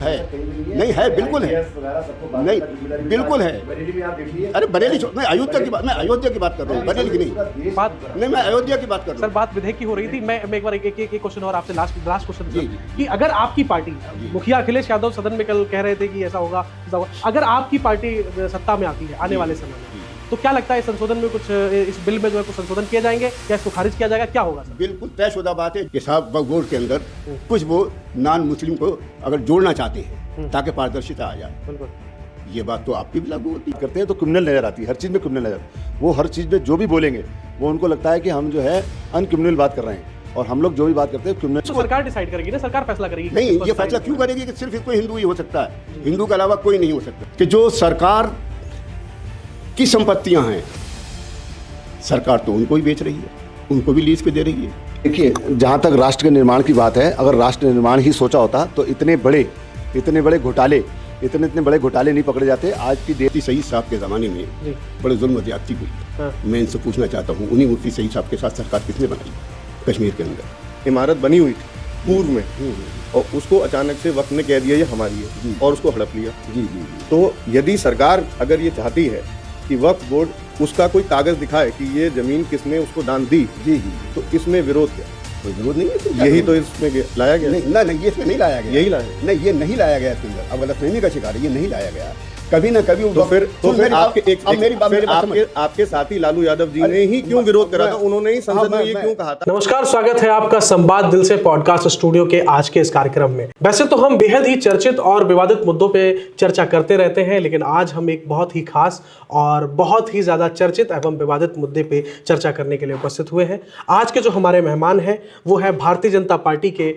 है नहीं है, बिल्कुल है, नहीं बिल्कुल है। अरे बरेली मैं अयोध्या की बात कर रहा हूँ, बरेली की नहीं बात नहीं, मैं अयोध्या की बात कर सर रहा हूँ। बात विधेयक की हो रही थी। मैं एक बार एक क्वेश्चन और आपसे लास्ट क्वेश्चन जी, कि अगर आपकी पार्टी, मुखिया अखिलेश यादव सदन में कल कह रहे थे कि ऐसा होगा, अगर आपकी पार्टी सत्ता में आती है आने वाले समय में, तो क्या लगता है संशोधन में कुछ, इस बिल में जो है कुछ संशोधन किए जाएंगे या इसको खारिज किया जाएगा, क्या होगा सर? बिल्कुल तयशुदा बात है कि साहब वक्फ बोर्ड के अंदर कुछ वो नॉन मुस्लिम को अगर जोड़ना चाहते हैं ताकि पारदर्शिता आ जाए, बिल्कुल ये बात तो आपकी भी लागू होती है। करते हैं तो क्रिमिनल नजर आती है, हर चीज़ में क्रिमिनल नजर, वो हर चीज़ में जो भी बोलेंगे वो उनको लगता है कि हम जो है अनक्रिमिनल बात कर रहे हैं, और हम लोग जो भी बात करते हैं क्रिमिनल। तो सरकार डिसाइड करेगी ना, सरकार फैसला करेगी। नहीं, ये फैसला क्यों करेगी कि सिर्फ इसको हिंदू ही हो सकता है, हिंदू के अलावा कोई नहीं हो सकता। कि जो सरकार की संपत्तियां हैं, सरकार तो उनको ही बेच रही है, उनको भी लीज पे दे रही है। देखिए, जहाँ तक राष्ट्र के निर्माण की बात है, अगर राष्ट्र निर्माण ही सोचा होता तो इतने बड़े घोटाले इतने बड़े घोटाले नहीं पकड़े जाते। आज की मुफ्ती सईद साहब के ज़माने में बड़े जुल्म ज्यादती हुई। हाँ। मैं इनसे पूछना चाहता हूँ, उन्हीं मुफ्ती सईद साहब के साथ सरकार किसने बनाई कश्मीर के अंदर? इमारत बनी हुई थी पूर्व में, और उसको अचानक से वक्त ने कह दिया ये हमारी है और उसको हड़प लिया। जी जी जी। तो यदि सरकार अगर ये चाहती है कि वक्फ बोर्ड उसका कोई कागज दिखाए कि ये जमीन किसने उसको दान दी, जी जी, तो इसमें विरोध क्या? कोई विरोध नहीं है, तो यही तो इसमें लाया गया। नहीं, ये इसमें नहीं लाया गया, यही लाया, नहीं ये नहीं लाया गया इसके अंदर। अब गलतफहमी का शिकार है, ये नहीं लाया गया कभी ना कभी। तो फिर आपके साथी लालू यादव जी ने ही क्यों विरोध करा था? उन्होंने ही संसद में ये क्यों कहा था? नमस्कार, स्वागत है आपका संवाद दिल से पॉडकास्ट स्टूडियो के आज के इस कार्यक्रम में। वैसे तो हम बेहद ही चर्चित और विवादित मुद्दों पे चर्चा करते रहते हैं, लेकिन आज हम एक बहुत ही खास और बहुत ही ज्यादा चर्चित एवं विवादित मुद्दे पे चर्चा करने के लिए उपस्थित हुए हैं। आज के जो हमारे मेहमान हैं वो है भारतीय जनता पार्टी के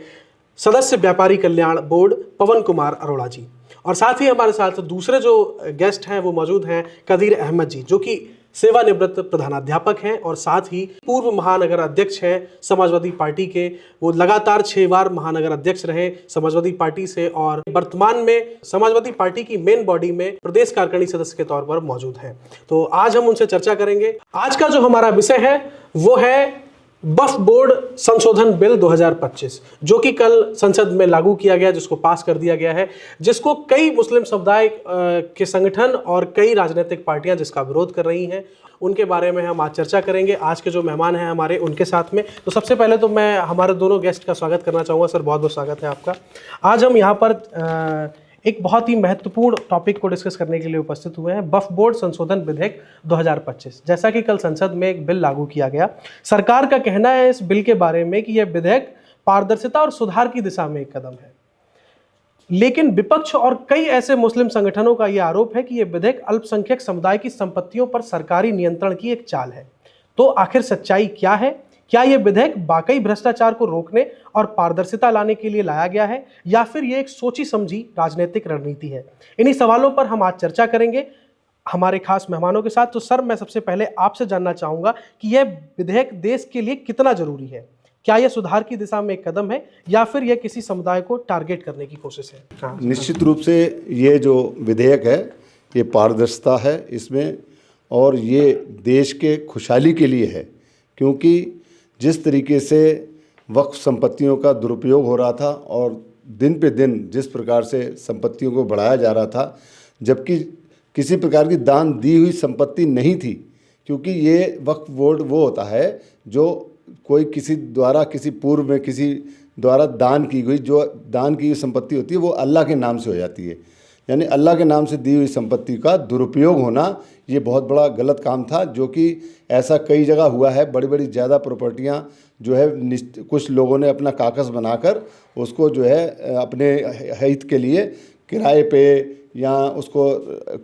सदस्य व्यापारी कल्याण बोर्ड पवन कुमार अरोड़ा जी, और साथ ही हमारे साथ दूसरे जो गेस्ट हैं वो मौजूद हैं कदीर अहमद जी, जो कि सेवानिवृत्त प्रधानाध्यापक हैं और साथ ही पूर्व महानगर अध्यक्ष हैं समाजवादी पार्टी के। वो लगातार 6 बार महानगर अध्यक्ष रहे समाजवादी पार्टी से, और वर्तमान में समाजवादी पार्टी की मेन बॉडी में प्रदेश कार्यकारिणी सदस्य के तौर पर मौजूद हैं। तो आज हम उनसे चर्चा करेंगे। आज का जो हमारा विषय है वो है वक्फ बोर्ड संशोधन बिल 2025, जो कि कल संसद में लागू किया गया, जिसको पास कर दिया गया है, जिसको कई मुस्लिम समुदाय के संगठन और कई राजनीतिक पार्टियां जिसका विरोध कर रही हैं, उनके बारे में हम आज चर्चा करेंगे। आज के जो मेहमान हैं हमारे उनके साथ में, तो सबसे पहले तो मैं हमारे दोनों गेस्ट का स्वागत करना चाहूँगा। सर, बहुत बहुत स्वागत है आपका। आज हम यहाँ पर एक बहुत ही महत्वपूर्ण टॉपिक को डिस्कस करने के लिए उपस्थित हुए हैं, वक्फ बोर्ड संशोधन विधेयक 2025। जैसा कि कल संसद में एक बिल लागू किया गया, सरकार का कहना है इस बिल के बारे में कि यह विधेयक पारदर्शिता और सुधार की दिशा में एक कदम है, लेकिन विपक्ष और कई ऐसे मुस्लिम संगठनों का यह आरोप है कि यह विधेयक अल्पसंख्यक समुदाय की संपत्तियों पर सरकारी नियंत्रण की एक चाल है। तो आखिर सच्चाई क्या है? क्या यह विधेयक वाकई भ्रष्टाचार को रोकने और पारदर्शिता लाने के लिए लाया गया है, या फिर यह एक सोची समझी राजनीतिक रणनीति है? इन्हीं सवालों पर हम आज चर्चा करेंगे हमारे खास मेहमानों के साथ। तो सर, मैं सबसे पहले आपसे जानना चाहूंगा कि यह विधेयक देश के लिए कितना जरूरी है? क्या यह सुधार की दिशा में एक कदम है, या फिर यह किसी समुदाय को टारगेट करने की कोशिश है? निश्चित रूप से ये जो विधेयक है ये पारदर्शिता है इसमें, और ये देश के खुशहाली के लिए है, क्योंकि जिस तरीके से वक्फ संपत्तियों का दुरुपयोग हो रहा था और दिन पे दिन जिस प्रकार से संपत्तियों को बढ़ाया जा रहा था, जबकि किसी प्रकार की दान दी हुई संपत्ति नहीं थी, क्योंकि ये वक्फ बोर्ड वो होता है जो कोई किसी द्वारा, किसी पूर्व में किसी द्वारा दान की गई, जो दान की हुई संपत्ति होती है वो अल्लाह के नाम से हो जाती है। यानी अल्लाह के नाम से दी हुई संपत्ति का दुरुपयोग होना ये बहुत बड़ा गलत काम था, जो कि ऐसा कई जगह हुआ है। बड़ी बड़ी ज़्यादा प्रॉपर्टियां जो है कुछ लोगों ने अपना कागज़ बनाकर उसको जो है अपने हित के लिए किराए पे या उसको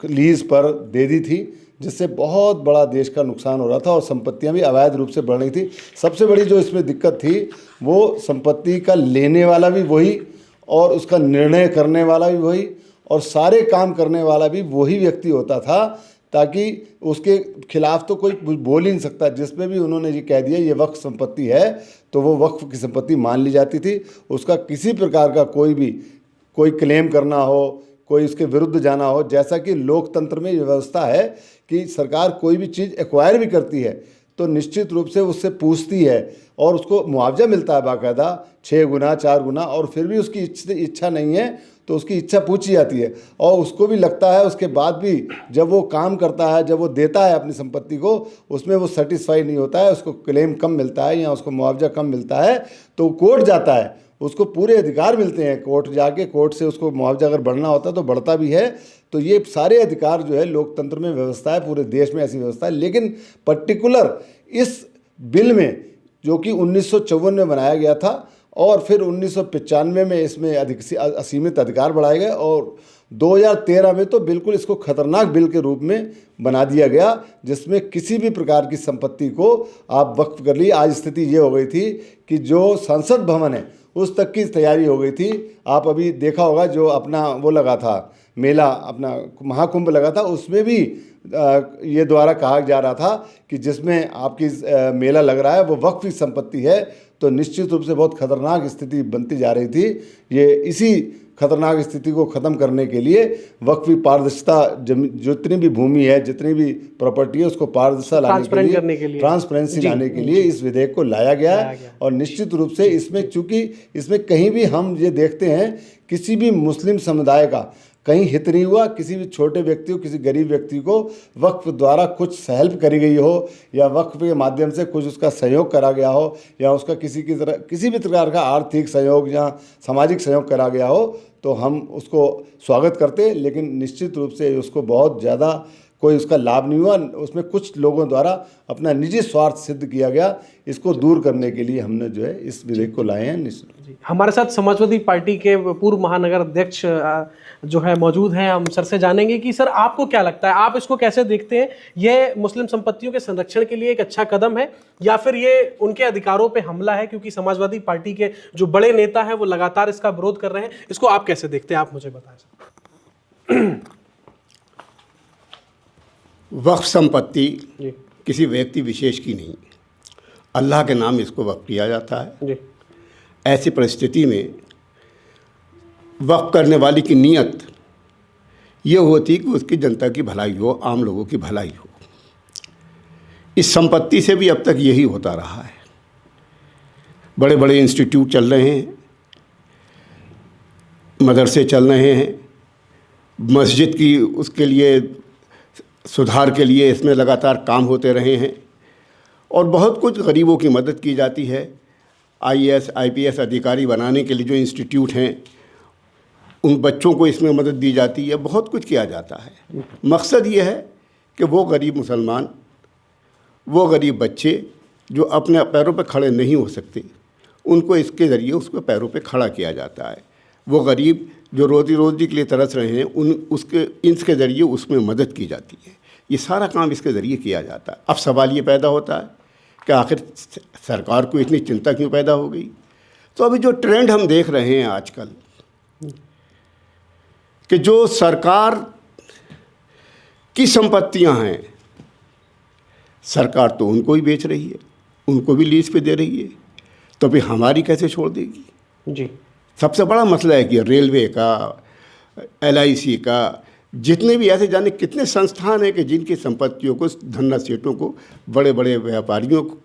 लीज़ पर दे दी थी, जिससे बहुत बड़ा देश का नुकसान हो रहा था और संपत्तियां भी अवैध रूप से बढ़ रही थी। सबसे बड़ी जो इसमें दिक्कत थी वो संपत्ति का लेने वाला भी वही, और उसका निर्णय करने वाला भी वही, और सारे काम करने वाला भी वही व्यक्ति होता था, ताकि उसके खिलाफ तो कोई बोल ही नहीं सकता। जिसमें भी उन्होंने ये कह दिया ये वक्फ संपत्ति है, तो वो वक्फ की संपत्ति मान ली जाती थी। उसका किसी प्रकार का कोई क्लेम करना हो, कोई उसके विरुद्ध जाना हो, जैसा कि लोकतंत्र में ये व्यवस्था है कि सरकार कोई भी चीज़ एक्वायर भी करती है तो निश्चित रूप से उससे पूछती है और उसको मुआवजा मिलता है बाकायदा 6 गुना 4 गुना, और फिर भी उसकी इच्छा नहीं है तो उसकी इच्छा पूछी जाती है। और उसको भी लगता है उसके बाद भी जब वो काम करता है, जब वो देता है अपनी संपत्ति को, उसमें वो सेटिस्फाई नहीं होता है, उसको क्लेम कम मिलता है या उसको मुआवजा कम मिलता है, तो कोर्ट जाता है, उसको पूरे अधिकार मिलते हैं। कोर्ट जाके कोर्ट से उसको मुआवजा अगर बढ़ना होता है तो बढ़ता भी है। तो ये सारे अधिकार जो है लोकतंत्र में व्यवस्था है, पूरे देश में ऐसी व्यवस्था है। लेकिन पर्टिकुलर इस बिल में जो कि 1954 में बनाया गया था और फिर 1995 में इसमें असीमित अधिकार बढ़ाए गए और 2013 में तो बिल्कुल इसको खतरनाक बिल के रूप में बना दिया गया, जिसमें किसी भी प्रकार की संपत्ति को आप वक्फ कर ली। आज स्थिति ये हो गई थी कि जो संसद भवन है उस तक की तैयारी हो गई थी। आप अभी देखा होगा जो अपना वो लगा था मेला, अपना महाकुंभ लगा था, उसमें भी ये द्वारा कहा जा रहा था कि जिसमें आपकी मेला लग रहा है वो वक्फ की संपत्ति है। तो निश्चित रूप से बहुत खतरनाक स्थिति बनती जा रही थी। ये इसी खतरनाक स्थिति को ख़त्म करने के लिए वक्फी पारदर्शिता, जितनी भी भूमि है, जितनी भी प्रॉपर्टी है, उसको पारदर्शिता लाने के लिए, ट्रांसपेरेंसी लाने के लिए इस विधेयक को लाया गया है। और निश्चित रूप से इसमें, चूंकि इसमें कहीं भी हम ये देखते हैं किसी भी मुस्लिम समुदाय का कहीं हित नहीं हुआ, किसी भी छोटे व्यक्ति को, किसी गरीब व्यक्ति को वक्फ द्वारा कुछ हेल्प करी गई हो या वक्फ के माध्यम से कुछ उसका सहयोग करा गया हो या उसका किसी भी प्रकार का आर्थिक सहयोग या सामाजिक सहयोग करा गया हो, तो हम उसको स्वागत करते। लेकिन निश्चित रूप से उसको बहुत ज़्यादा कोई उसका लाभ नहीं हुआ, उसमें कुछ लोगों द्वारा अपना निजी स्वार्थ सिद्ध किया गया। इसको दूर करने के लिए हमने जो है इस विधेयक को लाए हैं। हमारे साथ समाजवादी पार्टी के पूर्व महानगर अध्यक्ष जो है मौजूद हैं। हम सर से जानेंगे कि सर आपको क्या लगता है, आप इसको कैसे देखते हैं? ये मुस्लिम संपत्तियों के संरक्षण के लिए एक अच्छा कदम है या फिर ये उनके अधिकारों पे हमला है? क्योंकि समाजवादी पार्टी के जो बड़े नेता हैं वो लगातार इसका विरोध कर रहे हैं। इसको आप कैसे देखते हैं, आप मुझे बताएं सर। वक्फ संपत्ति किसी व्यक्ति विशेष की नहीं, अल्लाह के नाम इसको वक्फ किया जाता है जी। ऐसी परिस्थिति में वक्फ करने वाली की नीयत ये होती कि उसकी जनता की भलाई हो, आम लोगों की भलाई हो। इस संपत्ति से भी अब तक यही होता रहा है। बड़े बड़े इंस्टीट्यूट चल रहे हैं, मदरसे चल रहे हैं, मस्जिद की उसके लिए सुधार के लिए इसमें लगातार काम होते रहे हैं और बहुत कुछ गरीबों की मदद की जाती है। IAS IPS अधिकारी बनाने के लिए जो इंस्टीट्यूट हैं उन बच्चों को इसमें मदद दी जाती है, बहुत कुछ किया जाता है। मकसद ये है कि वो गरीब मुसलमान, वो गरीब बच्चे जो अपने पैरों पर खड़े नहीं हो सकते, उनको इसके ज़रिए उसको पैरों पे खड़ा किया जाता है। वो गरीब जो रोज़ी के लिए तरस रहे हैं इसके ज़रिए उसमें मदद की जाती है। ये सारा काम इसके ज़रिए किया जाता है। अब सवाल ये पैदा होता है कि आखिर सरकार को इतनी चिंता क्यों पैदा हो गई? तो अभी जो ट्रेंड हम देख रहे हैं आजकल कि जो सरकार की संपत्तियां हैं, सरकार तो उनको ही बेच रही है, उनको भी लीज पे दे रही है, तो फिर हमारी कैसे छोड़ देगी जी। सबसे बड़ा मसला है कि रेलवे का, LIC का, जितने भी ऐसे जाने कितने संस्थान हैं कि जिनकी संपत्तियों को, धन्ना सेठों को, बड़े बड़े व्यापारियों को,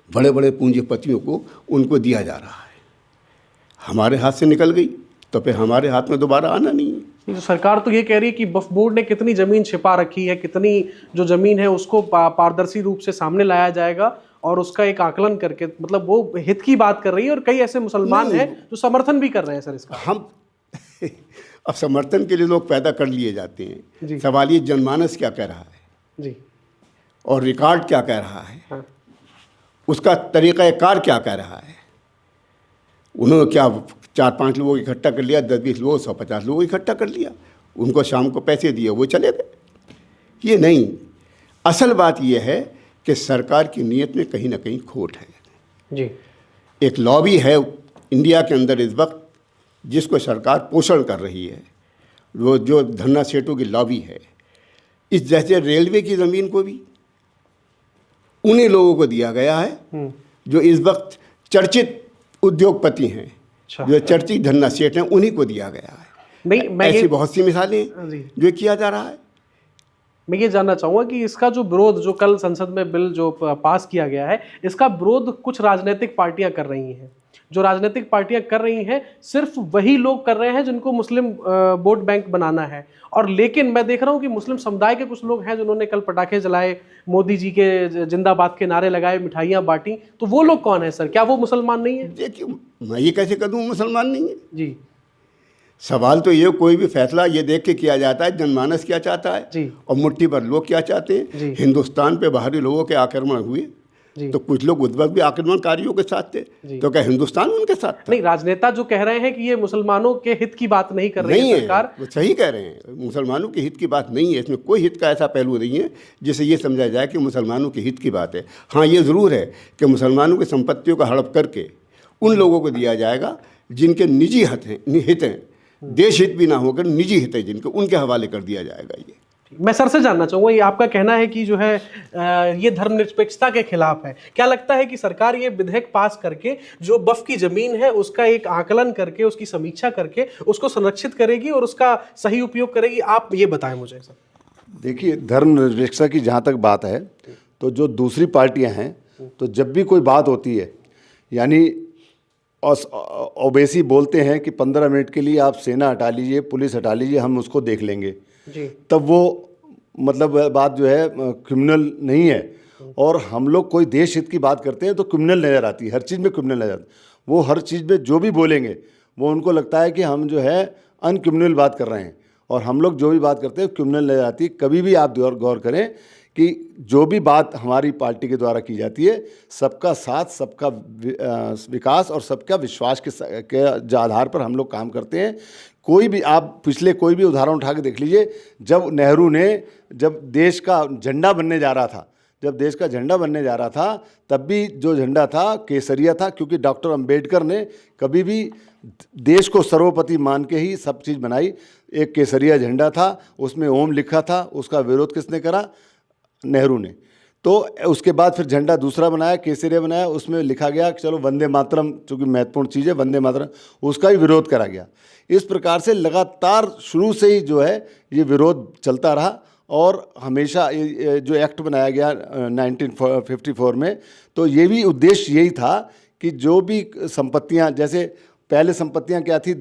बड़े बड़े पूंजीपतियों को उनको दिया जा रहा है। हमारे हाथ से निकल गई तो फिर हमारे हाथ में दोबारा आना नहीं है। तो सरकार तो ये कह रही है कि वक्फ बोर्ड ने कितनी ज़मीन छिपा रखी है, कितनी जो ज़मीन है उसको पारदर्शी रूप से सामने लाया जाएगा और उसका एक आकलन करके, मतलब वो हित की बात कर रही है। और कई ऐसे मुसलमान हैं जो समर्थन भी कर रहे हैं सर इसका। हम अब समर्थन के लिए लोग पैदा कर लिए जाते हैं। सवाल ये जनमानस क्या कह रहा है जी, और रिकॉर्ड क्या कह रहा है, हाँ। उसका तरीक़ाकार क्या कह रहा है। उन्होंने क्या 4-5 लोगों को इकट्ठा कर लिया, 10-20 लोगों, 150 लोगों को इकट्ठा कर लिया, उनको शाम को पैसे दिए, वो चले गए? ये नहीं, असल बात यह है कि सरकार की नीयत में कहीं ना कहीं खोट है जी। एक लॉबी है इंडिया के अंदर इस वक्त जिसको सरकार पोषण कर रही है, वो जो धन्ना सेठों की लॉबी है। इस जैसे रेलवे की ज़मीन को भी उन्हीं लोगों को दिया गया है जो इस वक्त चर्चित उद्योगपति हैं, जो चर्चित धन्ना सेठ हैं, उन्हीं को दिया गया है। नहीं, ऐसी बहुत सी मिसालें जो किया जा रहा है। मैं ये जानना चाहूंगा कि इसका जो विरोध, जो कल संसद में बिल जो पास किया गया है, इसका विरोध कुछ राजनीतिक पार्टियां कर रही हैं। जो राजनीतिक पार्टियां कर रही हैं सिर्फ वही लोग कर रहे हैं जिनको मुस्लिम वोट बैंक बनाना है। और लेकिन मैं देख रहा हूं कि मुस्लिम समुदाय के कुछ लोग हैं जिन्होंने कल पटाखे जलाए, मोदी जी के जिंदाबाद के नारे लगाए, मिठाइयां बांटी, तो वो लोग कौन है सर? क्या वो मुसलमान नहीं है? देखिए, मैं ये कैसे कर दूँ मुसलमान नहीं है? जी सवाल तो ये, कोई भी फैसला ये देख के किया जाता है जनमानस क्या चाहता है जी और मुट्ठी भर लोग क्या चाहते जी। हैं। हिंदुस्तान पे बाहरी लोगों के आक्रमण हुए जी। तो कुछ लोग उस वक्त भी आक्रमणकारियों के साथ थे, तो क्या हिंदुस्तान उनके साथ था? नहीं, राजनेता जो कह रहे हैं कि ये मुसलमानों के हित की बात नहीं कर रही नहीं है है, सरकार। वो सही कह रहे हैं, मुसलमानों के हित की बात नहीं है। इसमें कोई हित का ऐसा पहलू नहीं है जिसे ये समझा जाए कि मुसलमानों के हित की बात है। हाँ, ये ज़रूर है कि मुसलमानों की संपत्तियों का हड़प करके उन लोगों को दिया जाएगा जिनके निजी हित हैं, देश हित भी ना होकर निजी हित है जिनके, उनके हवाले कर दिया जाएगा। ये मैं सर से जानना चाहूंगा, ये आपका कहना है कि जो है ये धर्मनिरपेक्षता के खिलाफ है। क्या लगता है कि सरकार ये विधेयक पास करके जो वक्फ की जमीन है उसका एक आकलन करके, उसकी समीक्षा करके उसको संरक्षित करेगी और उसका सही उपयोग करेगी? आप ये बताएं मुझे सर। देखिए, धर्मनिरपेक्षता की जहाँ तक बात है तो जो दूसरी पार्टियाँ हैं, तो जब भी कोई बात होती है, यानी ओवैसी बोलते हैं कि 15 मिनट के लिए आप सेना हटा लीजिए, पुलिस हटा लीजिए, हम उसको देख लेंगे जी। तब वो मतलब बात जो है क्रिमिनल नहीं है। और हम लोग कोई देश हित की बात करते हैं तो क्रिमिनल नज़र आती है, हर चीज़ में क्रिमिनल नज़र आती है। वो हर चीज़ में जो भी बोलेंगे वो उनको लगता है कि हम जो है अनक्रिमिनल बात कर रहे हैं, और हम लोग जो भी बात करते हैं क्रिमिनल नज़र आती है। कभी भी आप गौर करें कि जो भी बात हमारी पार्टी के द्वारा की जाती है, सबका साथ, सबका विकास और सबका विश्वास के आधार पर हम लोग काम करते हैं। कोई भी आप पिछले कोई भी उदाहरण उठा के देख लीजिए, जब नेहरू ने जब देश का झंडा बनने जा रहा था, तब भी जो झंडा था केसरिया था, क्योंकि डॉक्टर अंबेडकर ने कभी भी देश को सर्वोपरि मान के ही सब चीज़ बनाई। एक केसरिया झंडा था, उसमें ओम लिखा था, उसका विरोध किसने करा? नेहरू ने। तो उसके बाद फिर झंडा दूसरा बनाया, केसरिया बनाया, उसमें लिखा गया कि चलो वंदे मातरम, चूँकि महत्वपूर्ण चीज़ है वंदे मातरम, उसका भी विरोध करा गया। इस प्रकार से लगातार शुरू से ही जो है ये विरोध चलता रहा, और हमेशा ये जो एक्ट बनाया गया 1954 में, तो ये भी उद्देश्य यही था कि जो भी संपत्तियां, जैसे पहले संपत्तियां क्या थी,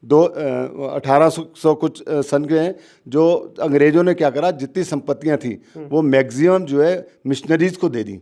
1800 कुछ सन के हैं, जो अंग्रेज़ों ने क्या करा, जितनी संपत्तियां थी वो मैक्सिमम जो है मिशनरीज़ को दे दी।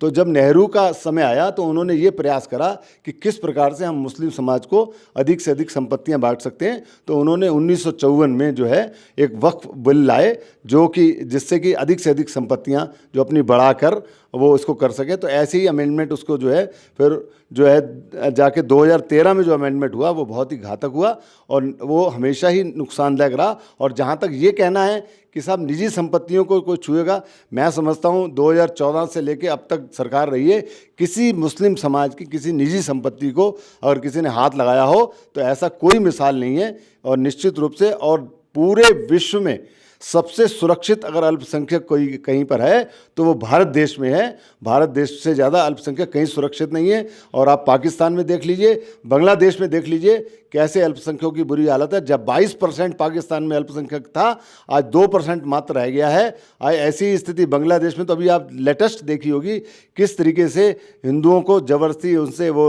तो जब नेहरू का समय आया तो उन्होंने ये प्रयास करा कि किस प्रकार से हम मुस्लिम समाज को अधिक से अधिक संपत्तियां बांट सकते हैं। तो उन्होंने 1954 में जो है एक वक्फ बिल लाए, जो कि जिससे कि अधिक से अधिक संपत्तियां जो अपनी बढ़ाकर वो इसको कर सके। तो ऐसे ही अमेंडमेंट उसको जो है फिर जो है जाके 2013 में जो अमेंडमेंट हुआ वो बहुत ही घातक हुआ, और वो हमेशा ही नुकसानदायक रहा। और जहाँ तक ये कहना है कि साहब निजी संपत्तियों को कोई छुएगा, मैं समझता हूँ 2014 से लेके अब तक सरकार रही है, किसी मुस्लिम समाज की किसी निजी संपत्ति को अगर किसी ने हाथ लगाया हो तो ऐसा कोई मिसाल नहीं है। और निश्चित रूप से, और पूरे विश्व में सबसे सुरक्षित अगर अल्पसंख्यक कोई कहीं पर है तो वो भारत देश में है। भारत देश से ज़्यादा अल्पसंख्यक कहीं सुरक्षित नहीं है। और आप पाकिस्तान में देख लीजिए, बांग्लादेश में देख लीजिए, कैसे अल्पसंख्यकों की बुरी हालत है। जब 22% पाकिस्तान में अल्पसंख्यक था, आज 2% मात्र रह गया है। आज ऐसी स्थिति बांग्लादेश में, तो अभी आप लेटेस्ट देखी होगी किस तरीके से हिंदुओं को जबरदस्ती उनसे वो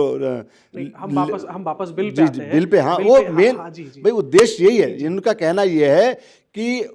हम वापस बिल पे आते हैं। बिल पे, हाँ, वो मेन भाई उद्देश्य यही है। इनका कहना ये है कि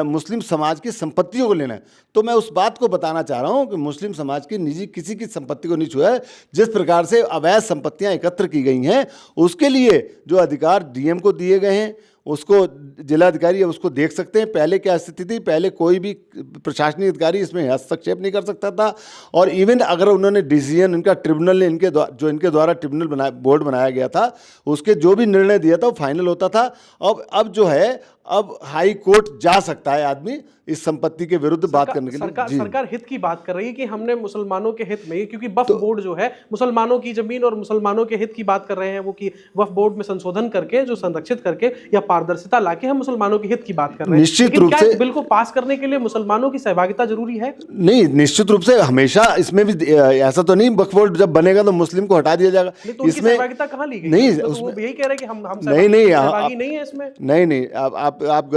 मुस्लिम समाज की संपत्तियों को लेना है। तो मैं उस बात को बताना चाह रहा हूँ कि मुस्लिम समाज की निजी किसी की संपत्ति को नहीं छुआ है। जिस प्रकार से अवैध संपत्तियाँ एकत्र की गई हैं, उसके लिए जो अधिकार डीएम को दिए गए हैं, उसको जिलाधिकारी उसको देख सकते हैं। पहले क्या स्थिति थी, पहले कोई भी प्रशासनिक अधिकारी इसमें हस्तक्षेप नहीं कर सकता था। और इवन अगर उन्होंने डिसीजन, इनका ट्रिब्यूनल ने इनके द्वारा ट्रिब्यूनल बोर्ड बनाया गया था, उसके जो भी निर्णय दिया था वो फाइनल होता था। अब जो है, अब हाई कोर्ट जा सकता है आदमी इस संपत्ति के विरुद्ध बात करने के लिए। सरकार हित की बात कर रही है कि हमने मुसलमानों के हित में, क्योंकि वक्फ बोर्ड जो है मुसलमानों की जमीन और मुसलमानों के हित की बात कर रहे हैं, वो कि वक्फ बोर्ड में संशोधन करके, जो संरक्षित करके या पारदर्शिता लाके हम मुसलमानों के हित की बात कर रहे हैं। निश्चित रूप से बिल को पास करने के लिए मुसलमानों की सहभागिता जरूरी है? नहीं, निश्चित रूप से हमेशा इसमें भी ऐसा तो नहीं वक्फ बोर्ड जब बनेगा तो मुस्लिम को हटा दिया जाएगा। इसमें सहभागिता कहाँ ली गई? नहीं, वो यही कह रहे हैं कि हम नहीं सहभागी नहीं है इसमें। नहीं, आप आप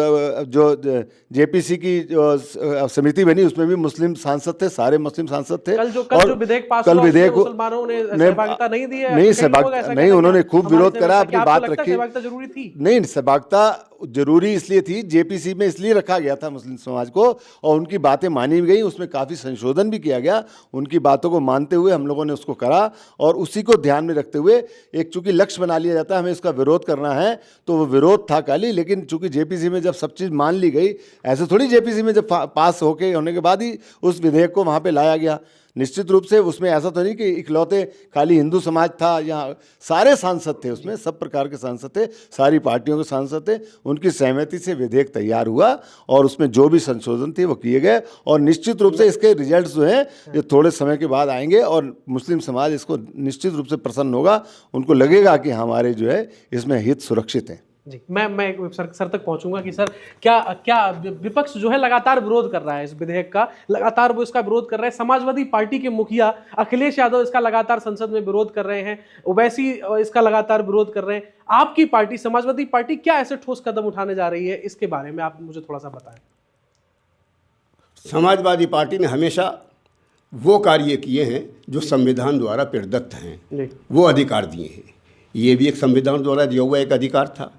जो जेपीसी की जो समिति बनी उसमें भी मुस्लिम सांसद थे, सारे मुस्लिम सांसद थे। कल जो विधेयक पास हुआ उसमें मुसलमानों ने सहभागिता नहीं दी है। नहीं, कई लोग ऐसा नहीं, कहते उन्होंने हैं खूब हमारी विरोध करा, सहभागिता- अपनी क्या आपको बात लगता है रखी। सहभागिता जरूरी थी? नहीं, सहभागिता जरूरी इसलिए थी, जेपीसी में इसलिए रखा गया था मुस्लिम समाज को, और उनकी बातें मानी गई, उसमें काफ़ी संशोधन भी किया गया। उनकी बातों को मानते हुए हम लोगों ने उसको करा, और उसी को ध्यान में रखते हुए एक चूंकि लक्ष्य बना लिया जाता है हमें इसका विरोध करना है, तो वो विरोध था खाली। लेकिन चूंकि जेपीसी में जब सब चीज़ मान ली गई, ऐसे थोड़ी जेपीसी में जब पास होने के बाद ही उस विधेयक को वहाँ पे लाया गया। निश्चित रूप से उसमें ऐसा तो नहीं कि इकलौते खाली हिंदू समाज था, यहाँ सारे सांसद थे, उसमें सब प्रकार के सांसद थे, सारी पार्टियों के सांसद थे। उनकी सहमति से विधेयक तैयार हुआ और उसमें जो भी संशोधन थे वो किए गए, और निश्चित रूप से इसके रिजल्ट्स जो हैं ये थोड़े समय के बाद आएंगे, और मुस्लिम समाज इसको निश्चित रूप से प्रसन्न होगा। उनको लगेगा कि हमारे जो है इसमें हित सुरक्षित हैं। जी, मैं सर तक पहुंचूंगा कि सर क्या विपक्ष जो है लगातार विरोध कर रहा है इस विधेयक का, लगातार वो इसका विरोध कर रहा है। समाजवादी पार्टी के मुखिया अखिलेश यादव इसका लगातार संसद में विरोध कर रहे हैं, ओवैसी इसका लगातार विरोध कर रहे हैं। आपकी पार्टी समाजवादी पार्टी क्या ऐसे ठोस कदम उठाने जा रही है, इसके बारे में आप मुझे थोड़ा सा बताएं। समाजवादी पार्टी ने हमेशा वो कार्य किए हैं जो संविधान द्वारा प्रदत्त हैं, वो अधिकार दिए हैं। ये भी एक संविधान द्वारा दिया हुआ एक अधिकार था,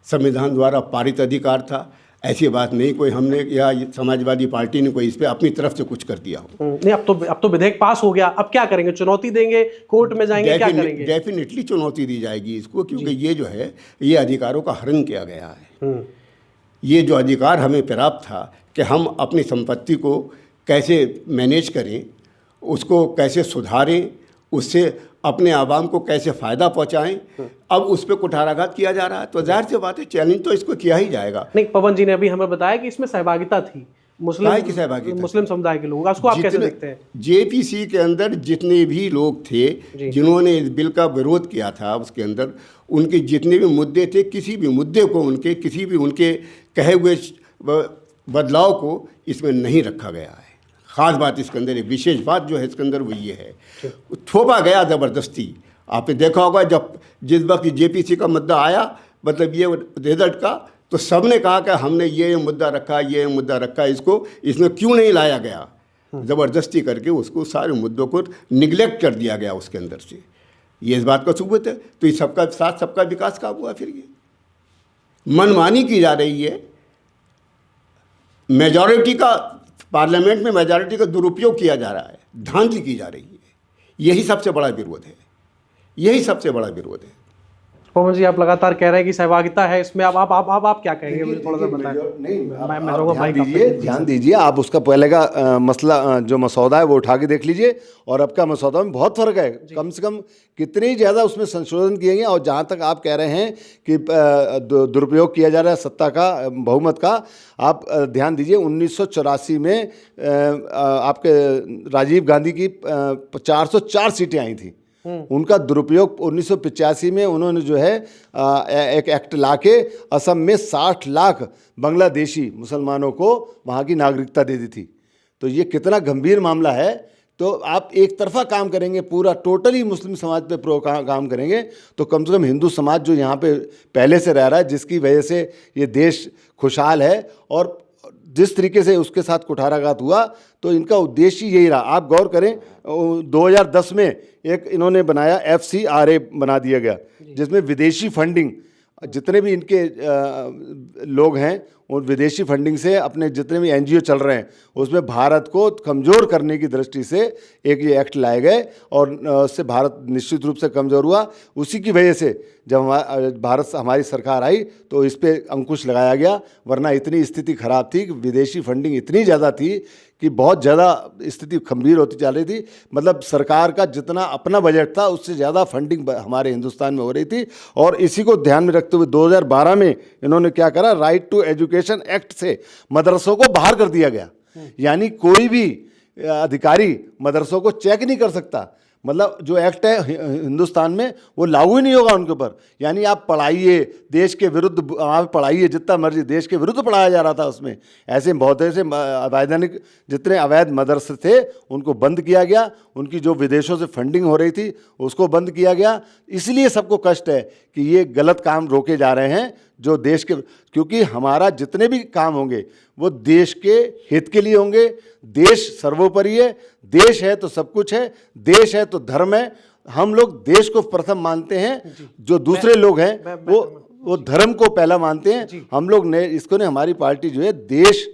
संविधान द्वारा पारित अधिकार था। ऐसी बात नहीं कोई हमने या समाजवादी पार्टी ने कोई इस पर अपनी तरफ से कुछ कर दिया हो। नहीं, अब तो विधेयक पास हो गया, अब क्या करेंगे? चुनौती देंगे, कोर्ट में जाएंगे, क्या करेंगे? डेफिनेटली चुनौती दी जाएगी इसको, क्योंकि ये जो है ये अधिकारों का हनन किया गया है। ये जो अधिकार हमें प्राप्त था कि हम अपनी संपत्ति को कैसे मैनेज करें, उसको कैसे सुधारें, उससे अपने आवाम को कैसे फ़ायदा पहुंचाएं, अब उस पर कुठाराघात किया जा रहा है। तो जाहिर सी बात है चैलेंज तो इसको किया ही जाएगा। नहीं, पवन जी ने अभी हमें बताया कि इसमें सहभागिता थी मुस्लिम समुदाय के लोगों का, उसको आप कैसे देखते हैं? जेपीसी के अंदर जितने भी लोग थे जिन्होंने इस बिल का विरोध किया था, उसके अंदर उनके जितने भी मुद्दे थे, किसी भी मुद्दे को किसी भी उनके कहे हुए बदलाव को इसमें नहीं रखा गया है। ख़ास बात इसके अंदर एक विशेष बात जो है इसके अंदर वो ये है, थोपा गया ज़बरदस्ती। आपने देखा होगा जब जिस वक्त जेपीसी का मुद्दा आया, मतलब ये रिजल्ट का, तो सबने कहा कि हमने ये मुद्दा रखा, ये मुद्दा रखा, इसमें क्यों नहीं लाया गया। ज़बरदस्ती करके उसको सारे मुद्दों को निगलेक्ट कर दिया गया उसके अंदर से। ये इस बात का सबूत है। तो ये सबका साथ सबका विकास का हुआ। फिर ये मनमानी की जा रही है, मेजॉरिटी का पार्लियामेंट में मेजॉरिटी का दुरुपयोग किया जा रहा है, धांधली की जा रही है। यही सबसे बड़ा विरोध है, यही सबसे बड़ा विरोध है। पवन जी, आप लगातार कह रहे हैं कि सहभागिता है इसमें, अब आप क्या कहेंगे, मुझे थोड़ा सा बताएं। ध्यान दीजिए, आप उसका पहले का मसला जो मसौदा है वो उठा के देख लीजिए, और अब का मसौदा में बहुत फर्क है। कम से कम कितने ज़्यादा उसमें संशोधन किए गए। और जहाँ तक आप कह रहे हैं कि दुरुपयोग किया जा रहा है सत्ता का, बहुमत का, आप ध्यान दीजिए 1984 में आपके राजीव गांधी की 404 सीटें आई थी। उनका दुरुपयोग 1985 में उन्होंने जो है एक एक्ट लाके असम में 60 लाख बांग्लादेशी मुसलमानों को वहाँ की नागरिकता दे दी थी। तो ये कितना गंभीर मामला है। तो आप एक तरफा काम करेंगे, पूरा टोटली मुस्लिम समाज पे काम करेंगे, तो कम से कम हिंदू समाज जो यहाँ पे पहले से रह रहा है, जिसकी वजह से ये देश खुशहाल है, और जिस तरीके से उसके साथ कुठाराघात हुआ, तो इनका उद्देश्य यही रहा। आप गौर करें 2010 में एक इन्होंने बनाया FCRA बना दिया गया, जिसमें विदेशी फंडिंग, जितने भी इनके लोग हैं और विदेशी फंडिंग से अपने जितने भी NGO चल रहे हैं उसमें भारत को कमज़ोर करने की दृष्टि से एक ये एक्ट लाए गए, और उससे भारत निश्चित रूप से कमज़ोर हुआ। उसी की वजह से जब भारत हमारी सरकार आई तो इस पर अंकुश लगाया गया, वरना इतनी स्थिति ख़राब थी कि विदेशी फंडिंग इतनी ज़्यादा थी कि बहुत ज़्यादा स्थिति गंभीर होती जा रही थी। मतलब सरकार का जितना अपना बजट था उससे ज़्यादा फंडिंग हमारे हिंदुस्तान में हो रही थी। और इसी को ध्यान में रखते हुए 2012 में इन्होंने क्या करा, राइट टू एजुकेशन एक्ट से मदरसों को बाहर कर दिया गया। यानी कोई भी अधिकारी मदरसों को चेक नहीं कर सकता। मतलब जो एक्ट है हिंदुस्तान में वो लागू ही नहीं होगा उनके ऊपर। यानी आप पढ़ाइए, देश के विरुद्ध आप पढ़ाइए, जितना मर्जी देश के विरुद्ध पढ़ाया जा रहा था उसमें। ऐसे बहुत ऐसे अवैधानिक जितने अवैध मदरसे थे उनको बंद किया गया, उनकी जो विदेशों से फंडिंग हो रही थी उसको बंद किया गया। इसलिए सबको कष्ट है कि ये गलत काम रोके जा रहे हैं, जो देश के क्योंकि हमारा जितने भी काम होंगे वो देश के हित के लिए होंगे। देश सर्वोपरि है, देश है तो सब कुछ है, देश है तो धर्म है। हम लोग देश को प्रथम मानते हैं, जो दूसरे लोग हैं वो धर्म को पहला मानते हैं। हम लोग ने इसको ने हमारी पार्टी जो है देश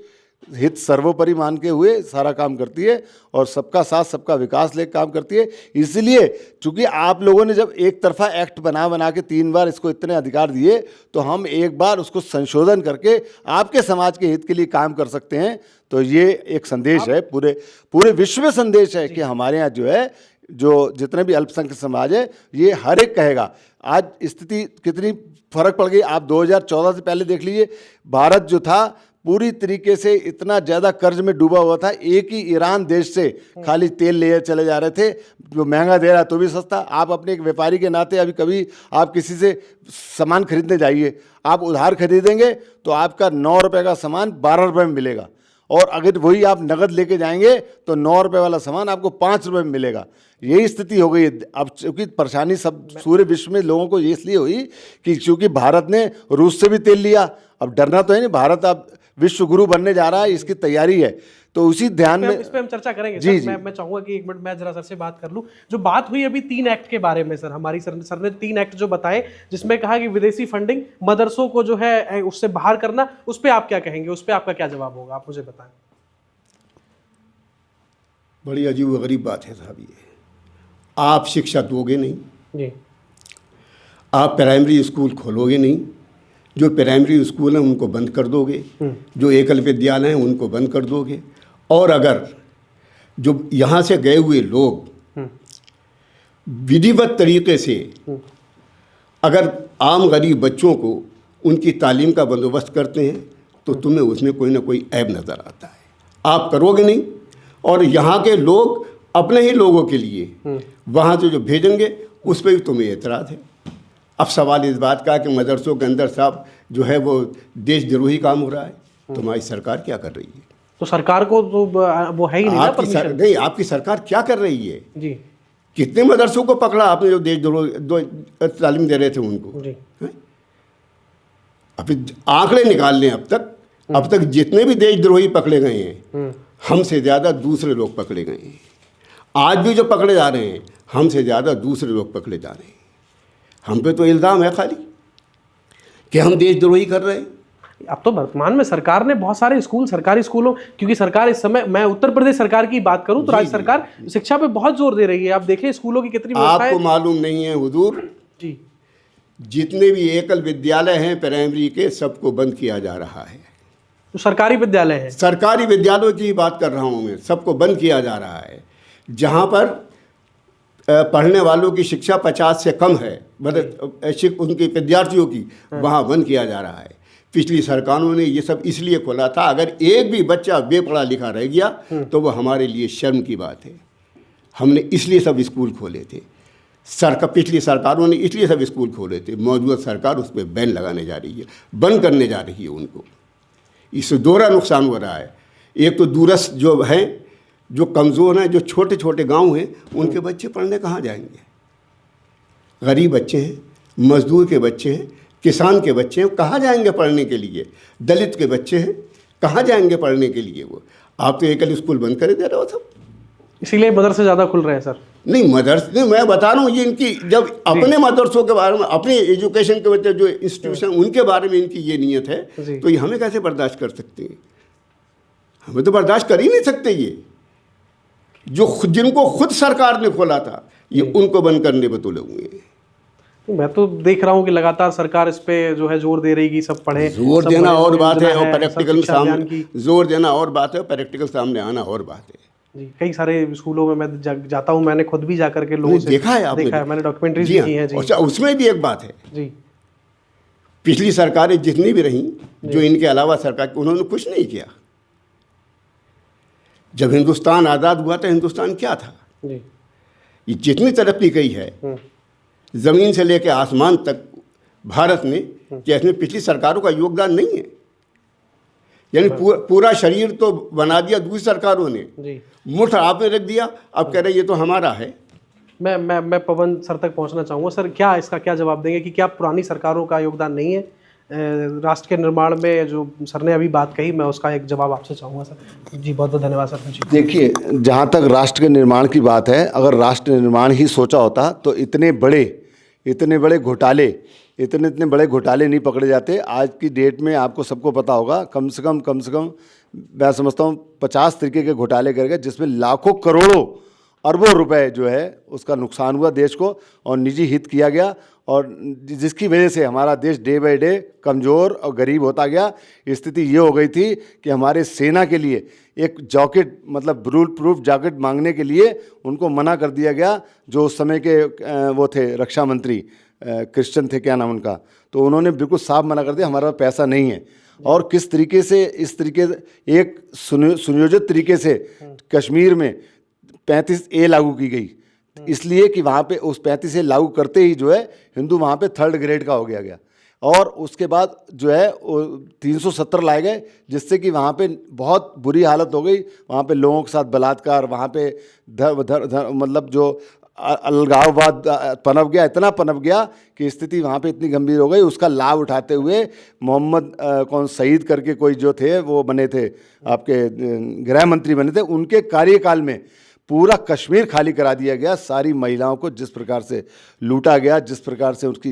हित सर्वोपरि मान के हुए सारा काम करती है और सबका साथ सबका विकास लेकर काम करती है। इसलिए चूंकि आप लोगों ने जब एक तरफा एक्ट बना के 3 बार इसको इतने अधिकार दिए, तो हम एक बार उसको संशोधन करके आपके समाज के हित के लिए काम कर सकते हैं। तो ये एक संदेश है, पूरे विश्व में संदेश है कि हमारे यहाँ जो है, जो जितने भी अल्पसंख्यक समाज है, ये हर एक कहेगा। आज स्थिति कितनी फर्क पड़ गई, आप 2014 से पहले देख लीजिए। भारत जो था पूरी तरीके से इतना ज़्यादा कर्ज में डूबा हुआ था। एक ही ईरान देश से खाली तेल ले चले जा रहे थे, जो महंगा दे रहा तो भी सस्ता। आप अपने एक व्यापारी के नाते अभी कभी आप किसी से सामान खरीदने जाइए, आप उधार खरीदेंगे तो आपका 9 रुपये का सामान 12 रुपये में मिलेगा, और अगर वही आप नगद लेके जाएंगे तो 9 रुपये वाला सामान आपको 5 रुपये में मिलेगा। यही स्थिति हो गई है अब, क्योंकि परेशानी सब पूरे विश्व में लोगों को ये इसलिए हुई कि क्योंकि भारत ने रूस से भी तेल लिया। अब डरना तो है नहीं, भारत अब विश्व गुरु बनने जा रहा है, इसकी तैयारी है। तो उसी ध्यान में इस पे हम चर्चा करेंगे जी, सर। मैं चाहूंगा कि 1 मिनट मैं जरा सर से बात कर लूं। जो बात हुई अभी 3 एक्ट के बारे में सर, हमारी सर ने 3 एक्ट जो बताए, जिसमें कहा कि विदेशी फंडिंग, मदरसों को जो है उससे बाहर करना, उस पर आप क्या कहेंगे, उस पर आपका क्या जवाब होगा, आप मुझे बताएं। बड़ी अजीब व गरीब बात है साहब ये। आप शिक्षा दोगे नहीं जी, आप प्राइमरी स्कूल खोलोगे नहीं, जो प्राइमरी स्कूल हैं उनको बंद कर दोगे, जो एकल विद्यालय हैं उनको बंद कर दोगे, और अगर जो यहाँ से गए हुए लोग विधिवत तरीके से अगर आम गरीब बच्चों को उनकी तालीम का बंदोबस्त करते हैं, तो तुम्हें उसमें कोई ना कोई ऐब नज़र आता है। आप करोगे नहीं, और यहाँ के लोग अपने ही लोगों के लिए वहाँ से जो भेजेंगे उस पर भी तुम्हें एतराज़ है। अब सवाल इस बात का कि मदरसों के अंदर साहब जो है वो देशद्रोही काम हो रहा है, तुम्हारी सरकार क्या कर रही है? तो सरकार को तो वो है ही नहीं ना परमिशन। नहीं, आपकी सरकार क्या कर रही है जी, कितने मदरसों को पकड़ा आपने जो देशद्रोही तालीम दे रहे थे उनको? जी, अब आंकड़े निकाल लें, अब तक जितने भी देशद्रोही पकड़े गए हैं, हमसे ज़्यादा दूसरे लोग पकड़े गए हैं। आज भी जो पकड़े जा रहे हैं, हमसे ज़्यादा दूसरे लोग पकड़े जा रहे हैं। हम पे तो इल्ज़ाम है खाली कि हम देशद्रोही कर रहे हैं। अब तो वर्तमान में सरकार ने बहुत सारे स्कूल, सरकारी स्कूलों, क्योंकि सरकार इस समय, मैं उत्तर प्रदेश सरकार की बात करूं तो राज्य सरकार शिक्षा पे बहुत जोर दे रही है। आप देखें स्कूलों की कितनी व्यवस्थाएं। आपको मालूम नहीं है हुजूर, जी, जितने भी एकल विद्यालय हैं प्राइमरी के, सबको बंद किया जा रहा है। तो सरकारी विद्यालय है, सरकारी विद्यालयों की बात कर रहा हूँ मैं, सबको बंद किया जा रहा है। जहाँ पर पढ़ने वालों की शिक्षा 50 से कम है, मतलब उनके विद्यार्थियों की, वहाँ बंद किया जा रहा है। पिछली सरकारों ने ये सब इसलिए खोला था, अगर एक भी बच्चा बेपढ़ा लिखा रह गया तो वो हमारे लिए शर्म की बात है। हमने इसलिए सब स्कूल खोले थे। पिछली सरकारों ने इसलिए सब स्कूल खोले थे। मौजूदा सरकार उस पर बैन लगाने जा रही है, बंद करने जा रही है उनको। इससे दोहरा नुकसान हो रहा है। एक तो दूरस्थ जो हैं, जो कमज़ोर हैं, जो छोटे छोटे गांव हैं, उनके बच्चे पढ़ने कहाँ जाएंगे? गरीब बच्चे हैं, मजदूर के बच्चे हैं, किसान के बच्चे हैं, कहाँ जाएंगे पढ़ने के लिए? दलित के बच्चे हैं, कहाँ जाएंगे पढ़ने के लिए? वो आप तो एकल स्कूल बंद कर दे रहे हो सब। इसीलिए मदरसे ज़्यादा खुल रहे हैं सर। नहीं, मदरसे मैं बता रहा हूँ, ये इनकी जब अपने मदरसों के बारे में, अपने एजुकेशन के बच्चे जो इंस्टीट्यूशन, उनके बारे में इनकी ये नीयत है, तो ये हमें कैसे बर्दाश्त कर सकते हैं? हमें तो बर्दाश्त कर ही नहीं सकते। ये जिनको खुद सरकार ने खोला था, ये उनको बंद करने पर तुले हुए हैं। मैं तो देख रहा हूँ कि लगातार सरकार इस पे जो है जोर दे रही कि सब पढ़े। जोर देना और बात है, और प्रैक्टिकल सामने जोर देना और बात है, और प्रैक्टिकल सामने आना और बात है। जी, कई सारे स्कूलों में मैं जाता हूँ, मैंने खुद भी जाकर के लोगों से देखा है, आपने देखा है, मैंने डॉक्यूमेंट्रीज भी की हैं। जी, अच्छा, उसमें भी एक बात है जी, पिछली सरकारें जितनी भी रहीं, जो इनके अलावा सरकार, उन्होंने कुछ नहीं किया। जब हिंदुस्तान आज़ाद हुआ था, हिंदुस्तान क्या था? जी, ये जितनी तरक्की की है ज़मीन से लेकर आसमान तक भारत में, जैसे पिछली सरकारों का योगदान नहीं है। यानी पूरा शरीर तो बना दिया दूसरी सरकारों ने, जी, मुठ आपने रख दिया, अब कह रहे ये तो हमारा है। मैं पवन सर तक पहुंचना चाहूँगा। सर, क्या इसका क्या जवाब देंगे कि क्या पुरानी सरकारों का योगदान नहीं है राष्ट्र के निर्माण में जो सर ने अभी बात कही, मैं उसका एक जवाब आपसे चाहूँगा सर। जी बहुत बहुत धन्यवाद सर। जी देखिए, जहाँ तक राष्ट्र के निर्माण की बात है, अगर राष्ट्र निर्माण ही सोचा होता तो इतने बड़े घोटाले इतने बड़े घोटाले नहीं पकड़े जाते। आज की डेट में आपको सबको पता होगा, कम से कम मैं समझता हूँ 50 तरीके के घोटाले कर गए, जिसमें लाखों करोड़ों अरबों रुपए जो है उसका नुकसान हुआ देश को और निजी हित किया गया, और जिसकी वजह से हमारा देश डे बाय डे कमज़ोर और गरीब होता गया। स्थिति ये हो गई थी कि हमारे सेना के लिए एक जैकेट, मतलब बुलेट प्रूफ जैकेट मांगने के लिए उनको मना कर दिया गया, जो उस समय के वो थे रक्षा मंत्री, क्रिश्चियन थे, क्या नाम उनका, तो उन्होंने बिल्कुल साफ मना कर दिया, हमारा पैसा नहीं है। और किस तरीके से इस तरीके एक सुनियोजित तरीके से कश्मीर में 35A लागू की गई, इसलिए कि वहाँ पे उस 35A लागू करते ही जो है हिंदू वहाँ पे 3rd ग्रेड का हो गया। और उसके बाद जो है 370 लाए गए, जिससे कि वहाँ पे बहुत बुरी हालत हो गई। वहाँ पे लोगों के साथ बलात्कार, वहाँ पे मतलब जो अलगाववाद पनप गया, इतना पनप गया कि स्थिति वहाँ पे इतनी गंभीर हो गई। उसका लाभ उठाते हुए मोहम्मद सईद करके कोई जो थे वो बने थे, आपके गृह मंत्री बने थे, उनके कार्यकाल में पूरा कश्मीर खाली करा दिया गया। सारी महिलाओं को जिस प्रकार से लूटा गया, जिस प्रकार से उसकी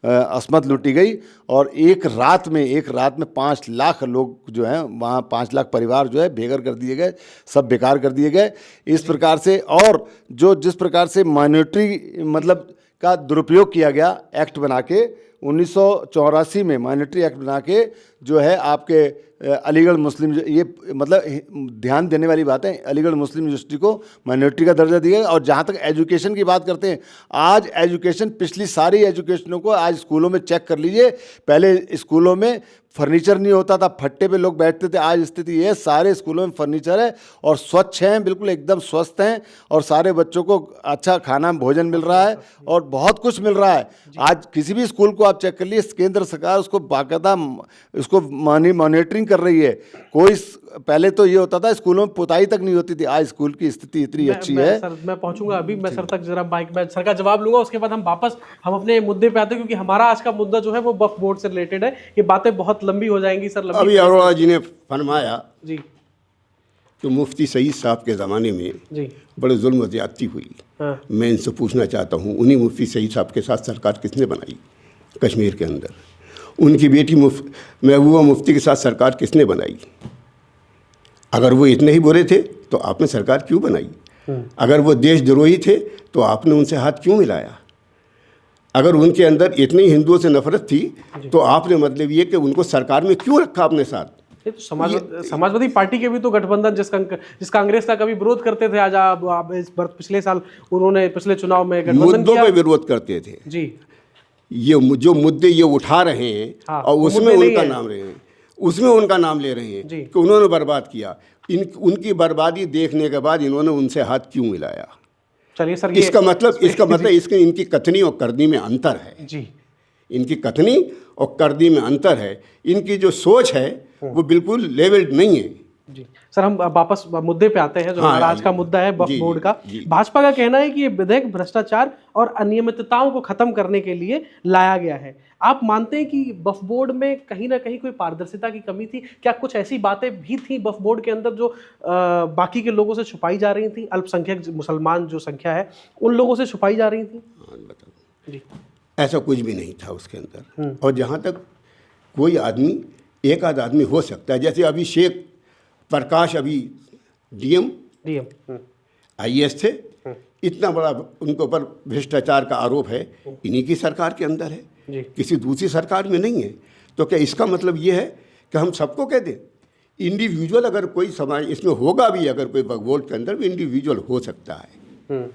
अस्मत लूटी गई, और एक रात में 5 लाख लोग जो हैं वहाँ, 5 लाख परिवार जो है बेघर कर दिए गए, सब बेकार कर दिए गए इस प्रकार से। और जो जिस प्रकार से माइनॉरिटी मतलब का दुरुपयोग किया गया एक्ट बना के 1984 में, माइनॉरिटी एक्ट बना के जो है आपके अलीगढ़ मुस्लिम, ये मतलब ध्यान देने वाली बात है, अलीगढ़ मुस्लिम यूनिवर्सिटी को माइनॉरिटी का दर्जा दिया गया। और जहाँ तक एजुकेशन की बात करते हैं, आज एजुकेशन, पिछली सारी एजुकेशनों को आज स्कूलों में चेक कर लीजिए। पहले स्कूलों में फर्नीचर नहीं होता था, फट्टे पे लोग बैठते थे। आज स्थिति ये है, सारे स्कूलों में फर्नीचर है और स्वच्छ हैं, बिल्कुल एकदम स्वस्थ हैं, और सारे बच्चों को अच्छा खाना भोजन मिल रहा है और बहुत कुछ मिल रहा है। आज किसी भी स्कूल को आप चेक कर लीजिए, केंद्र सरकार उसको बाकायदा उसको मॉनिटरिंग कर रही है। कोई पहले तो ये होता था स्कूलों में पुताई तक नहीं होती थी, आज स्कूल की स्थिति इतनी अच्छी है। सर मैं पहुंचूंगा अभी, मैं सर तक जरा माइक में सर का जवाब लूंगा, उसके बाद हम वापस अपने मुद्दे पे आते हैं, क्योंकि हमारा आज का मुद्दा जो है वो वक्फ बोर्ड से रिलेटेड है। ये बातें बहुत लंबी हो जाएंगी सर। अभी अरोड़ा जी ने फरमाया जी कि मुफ्ती सईद साहब के ज़माने में जी बड़े जुल्म और ज़्यादती हुई। हाँ। मैं इनसे पूछना चाहता हूँ, उन्हीं मुफ्ती सईद साहब के साथ सरकार किसने बनाई कश्मीर के अंदर? उनकी बेटी महबूबा मुफ्ती के साथ सरकार किसने बनाई? अगर वो इतने ही बुरे थे तो आपने सरकार क्यों बनाई? अगर वो देशद्रोही थे तो आपने उनसे हाथ क्यों मिलाया? अगर उनके अंदर इतनी हिंदुओं से नफरत थी तो आपने मतलब ये कि उनको सरकार में क्यों रखा अपने साथ? ये तो समाजवादी पार्टी के भी तो गठबंधन जिस कांग्रेस का कभी विरोध करते थे, आज आप इस पिछले साल उन्होंने पिछले चुनाव में गठबंधन मुद्दों पे विरोध करते थे जी। ये जो मुद्दे ये उठा रहे हैं, हाँ, और उसमें उनका नाम रहे हैं, उसमें उनका नाम ले रहे हैं कि उन्होंने बर्बाद किया। उनकी बर्बादी देखने के बाद इन्होंने उनसे हाथ क्यों मिलाया? चलिए सर, इसका मतलब इसके इनकी कथनी और करनी में अंतर है जी। इनकी कथनी और करनी में अंतर है। इनकी जो सोच है वो बिल्कुल लेवल्ड नहीं है जी। सर हम वापस मुद्दे पे आते हैं, जो हमारा आज का मुद्दा है वक्फ बोर्ड का। भाजपा का कहना है कि ये विधेयक भ्रष्टाचार और अनियमितताओं को खत्म करने के लिए लाया गया है। आप मानते हैं कि वक्फ बोर्ड में कहीं ना कहीं कोई पारदर्शिता की कमी थी? क्या कुछ ऐसी बातें भी थी वक्फ बोर्ड के अंदर जो बाकी के लोगों से छुपाई जा रही थी? अल्पसंख्यक मुसलमान जो संख्या है उन लोगों से छुपाई जा रही थी? जी, ऐसा कुछ भी नहीं था उसके अंदर। और जहाँ तक कोई आदमी, एक आध आदमी हो सकता है, जैसे अभिषेक प्रकाश अभी डीएम IAS थे, इतना बड़ा उनके ऊपर भ्रष्टाचार का आरोप है, इन्हीं की सरकार के अंदर है, किसी दूसरी सरकार में नहीं है। तो क्या इसका मतलब ये है कि हम सबको कह दें? इंडिविजुअल अगर कोई समाज इसमें होगा भी, अगर कोई वक्फ बोर्ड के अंदर भी इंडिविजुअल हो सकता है,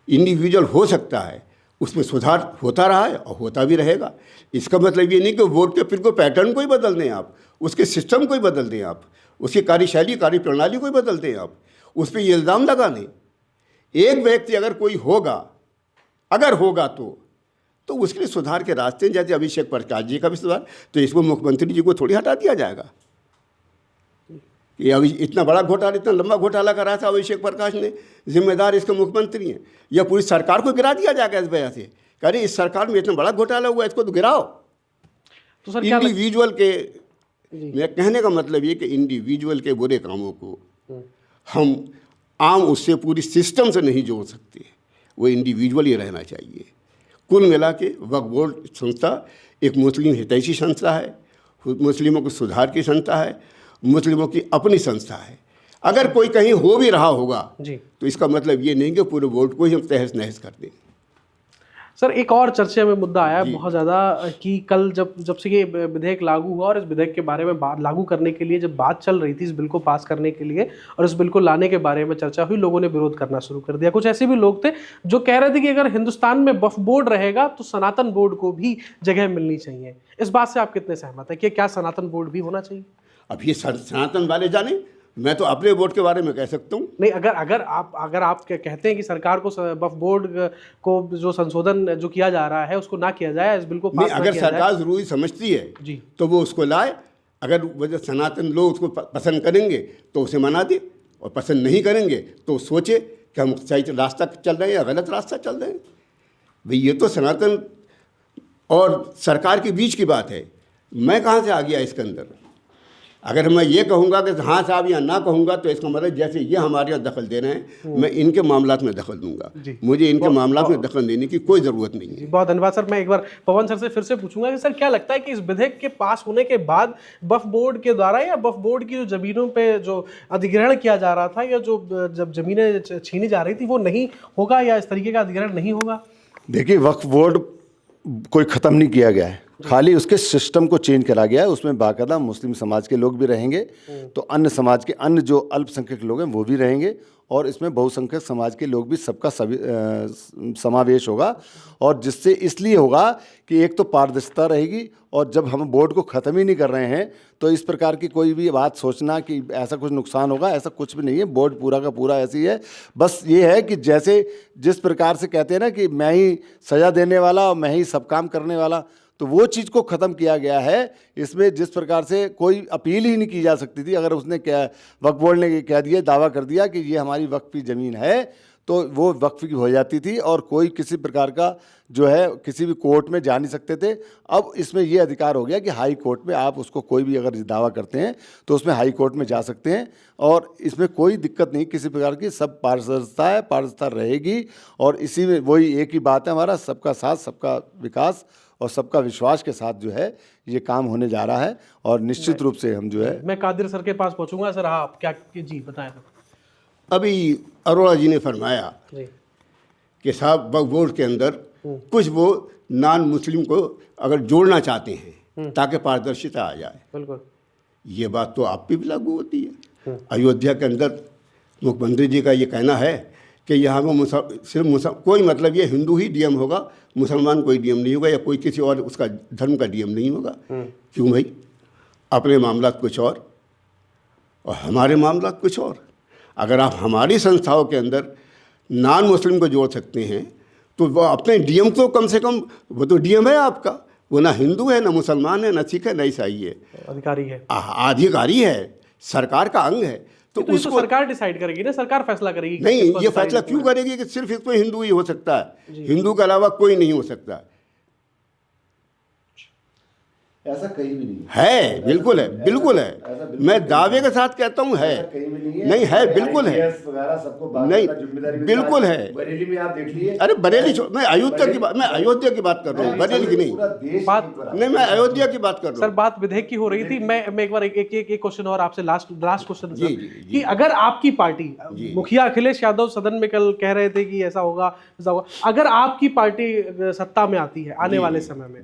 इंडिविजुअल हो सकता है, उसमें सुधार होता रहा है और होता भी रहेगा। इसका मतलब ये नहीं कि बोर्ड के फिर कोई पैटर्न को ही बदल दें आप, उसके सिस्टम को ही बदल दें आप, उसकी कार्यशैली कार्यप्रणाली को ही बदल दें आप, उस पर ये इल्ज़ाम लगा दें। एक व्यक्ति अगर कोई होगा, अगर होगा तो उसके लिए सुधार के रास्ते, जैसे अभिषेक प्रकाश जी का भी सुधार, तो इसमें मुख्यमंत्री जी को थोड़ी हटा दिया जाएगा। ये अभी इतना बड़ा घोटाला, इतना लंबा घोटाला करा था अभिषेक प्रकाश ने, जिम्मेदार इसके मुख्यमंत्री हैं, या पूरी सरकार को गिरा दिया जाएगा इस वजह से? कह रहे इस सरकार में इतना बड़ा घोटाला हुआ, इसको तो गिराओ। तो सर क्या इंडिविजुअल के, मेरा कहने का मतलब ये कि इंडिविजुअल के बुरे कामों को हम आम उससे पूरी सिस्टम से नहीं जोड़ सकते, वो इंडिविजुअल ही रहना चाहिए। कुल मिला के वक्फ बोर्ड संस्था एक मुस्लिम हितैषी संस्था है, मुस्लिमों को सुधार की संस्था है, मुस्लिमों की अपनी संस्था है। अगर कोई कहीं हो भी रहा होगा जी तो इसका मतलब ये नहीं कि पूरे बोर्ड को ही हम तहस नहस कर दें। सर एक और चर्चा में मुद्दा आया है बहुत ज़्यादा कि कल जब से ये विधेयक लागू हुआ और इस विधेयक के बारे में लागू करने के लिए जब बात चल रही थी, इस बिल को पास करने के लिए और इस बिल को लाने के बारे में चर्चा हुई, लोगों ने विरोध करना शुरू कर दिया। कुछ ऐसे भी लोग थे जो कह रहे थे कि अगर हिंदुस्तान में वक्फ बोर्ड रहेगा तो सनातन बोर्ड को भी जगह मिलनी चाहिए। इस बात से आप कितने सहमत हैं कि क्या सनातन बोर्ड भी होना चाहिए? अब ये सनातन वाले जाने, मैं तो अपने बोर्ड के बारे में कह सकता हूँ। नहीं, अगर आप कहते हैं कि सरकार को वक्फ बोर्ड को जो संशोधन जो किया जा रहा है उसको ना किया जाए, इस बिल को पास नहीं, अगर सरकार जरूरी समझती है जी तो वो उसको लाए। अगर वो जो सनातन लोग उसको पसंद करेंगे तो उसे मना दे, और पसंद नहीं करेंगे तो सोचे कि हम सही रास्ता चल रहे हैं या गलत रास्ता चल रहे हैं। भाई ये तो सनातन और सरकार के बीच की बात है। मैं कहाँ से आ गया इसके अंदर? अगर मैं ये कहूँगा कि हाँ साहब या ना कहूँगा तो इसका मतलब जैसे ये हमारे यहाँ दखल दे रहे हैं, मैं इनके मामलात में दखल दूंगा। मुझे इनके मामलात में दखल देने की कोई ज़रूरत नहीं है। बहुत धन्यवाद सर। मैं एक बार पवन सर से फिर से पूछूंगा कि सर क्या लगता है कि इस विधेयक के पास होने के बाद वक्फ बोर्ड के द्वारा या वक्फ बोर्ड की जो जमीनों पे जो अधिग्रहण किया जा रहा था या जो जब जमीनें छीनी जा रही थी वो नहीं होगा, या इस तरीके का अधिग्रहण नहीं होगा? देखिए, वक्फ बोर्ड कोई ख़त्म नहीं किया गया है, खाली उसके सिस्टम को चेंज करा गया है। उसमें बाकायदा मुस्लिम समाज के लोग भी रहेंगे, तो अन्य समाज के अन्य जो अल्पसंख्यक लोग हैं वो भी रहेंगे, और इसमें बहुसंख्यक समाज के लोग भी सबका समावेश होगा। और जिससे इसलिए होगा कि एक तो पारदर्शिता रहेगी, और जब हम बोर्ड को ख़त्म ही नहीं कर रहे हैं तो इस प्रकार की कोई भी बात सोचना कि ऐसा कुछ नुकसान होगा, ऐसा कुछ भी नहीं है। बोर्ड पूरा का पूरा ऐसी है। बस ये है कि जैसे जिस प्रकार से कहते हैं ना कि मैं ही सज़ा देने वाला और मैं ही सब काम करने वाला, तो वो चीज़ को ख़त्म किया गया है। इसमें जिस प्रकार से कोई अपील ही नहीं की जा सकती थी, अगर उसने क्या वक्फ बोर्ड ने कह दिया, दावा कर दिया कि ये हमारी वक्फ की ज़मीन है, तो वो वक्फ की हो जाती थी और कोई किसी प्रकार का जो है किसी भी कोर्ट में जा नहीं सकते थे। अब इसमें ये अधिकार हो गया कि हाई कोर्ट में आप उसको कोई भी अगर दावा करते हैं तो उसमें हाई कोर्ट में जा सकते हैं, और इसमें कोई दिक्कत नहीं किसी प्रकार की। सब पारदर्शिता है, पारदर्शिता रहेगी, और इसी में वही एक ही बात है, हमारा सबका साथ, सबका विकास और सबका विश्वास के साथ जो है ये काम होने जा रहा है। और निश्चित रूप से हम जो है, मैं कादिर सर के पास पहुंचूंगा। सर हाँ, आप क्या जी बताएं। अभी अरोड़ा जी ने फरमाया कि साहब वक्फ बोर्ड के अंदर कुछ वो नॉन मुस्लिम को अगर जोड़ना चाहते हैं ताकि पारदर्शिता आ जाए। बिल्कुल, ये बात तो आप पे भी लागू होती है। अयोध्या के अंदर मुख्यमंत्री जी का ये कहना है कि यहाँ में सिर्फ कोई मतलब ये हिंदू ही डीएम होगा, मुसलमान कोई डीएम नहीं होगा, या कोई किसी और उसका धर्म का डीएम नहीं होगा। क्यों भाई? अपने मामलात कुछ और हमारे मामलात कुछ और। अगर आप हमारी संस्थाओं के अंदर नॉन मुस्लिम को जोड़ सकते हैं तो वो अपने डीएम तो कम से कम, वो तो डीएम है आपका, वो ना हिंदू है, ना मुसलमान है, ना सिख है, ना ईसाई है, अधिकारी है, अधिकारी है, सरकार का अंग है। तो उसको सरकार डिसाइड करेगी ना, सरकार फैसला करेगी। नहीं, ये फैसला क्यों करेगी कि सिर्फ इसमें हिंदू ही हो सकता है, हिंदू के अलावा कोई नहीं हो सकता? ऐसा कहीं भी नहीं है। बिल्कुल है, बिल्कुल है। मैं दावे के साथ कहता हूँ है, नहीं है, बिल्कुल है, नहीं बिल्कुल है। बरेली में आप देख लीजिए। अरे बरेली, मैं अयोध्या की बात, मैं अयोध्या की बात कर रहा हूँ, बरेली की नहीं बात नहीं, मैं अयोध्या की बात कर रहा सर। हूँ। बात विधेयक की हो रही थी। मैं एक बार एक क्वेश्चन और आपसे, लास्ट क्वेश्चन कि अगर आपकी पार्टी, मुखिया अखिलेश यादव सदन में कल कह रहे थे कि ऐसा होगा ऐसा होगा, अगर आपकी पार्टी सत्ता में आती है आने वाले समय में,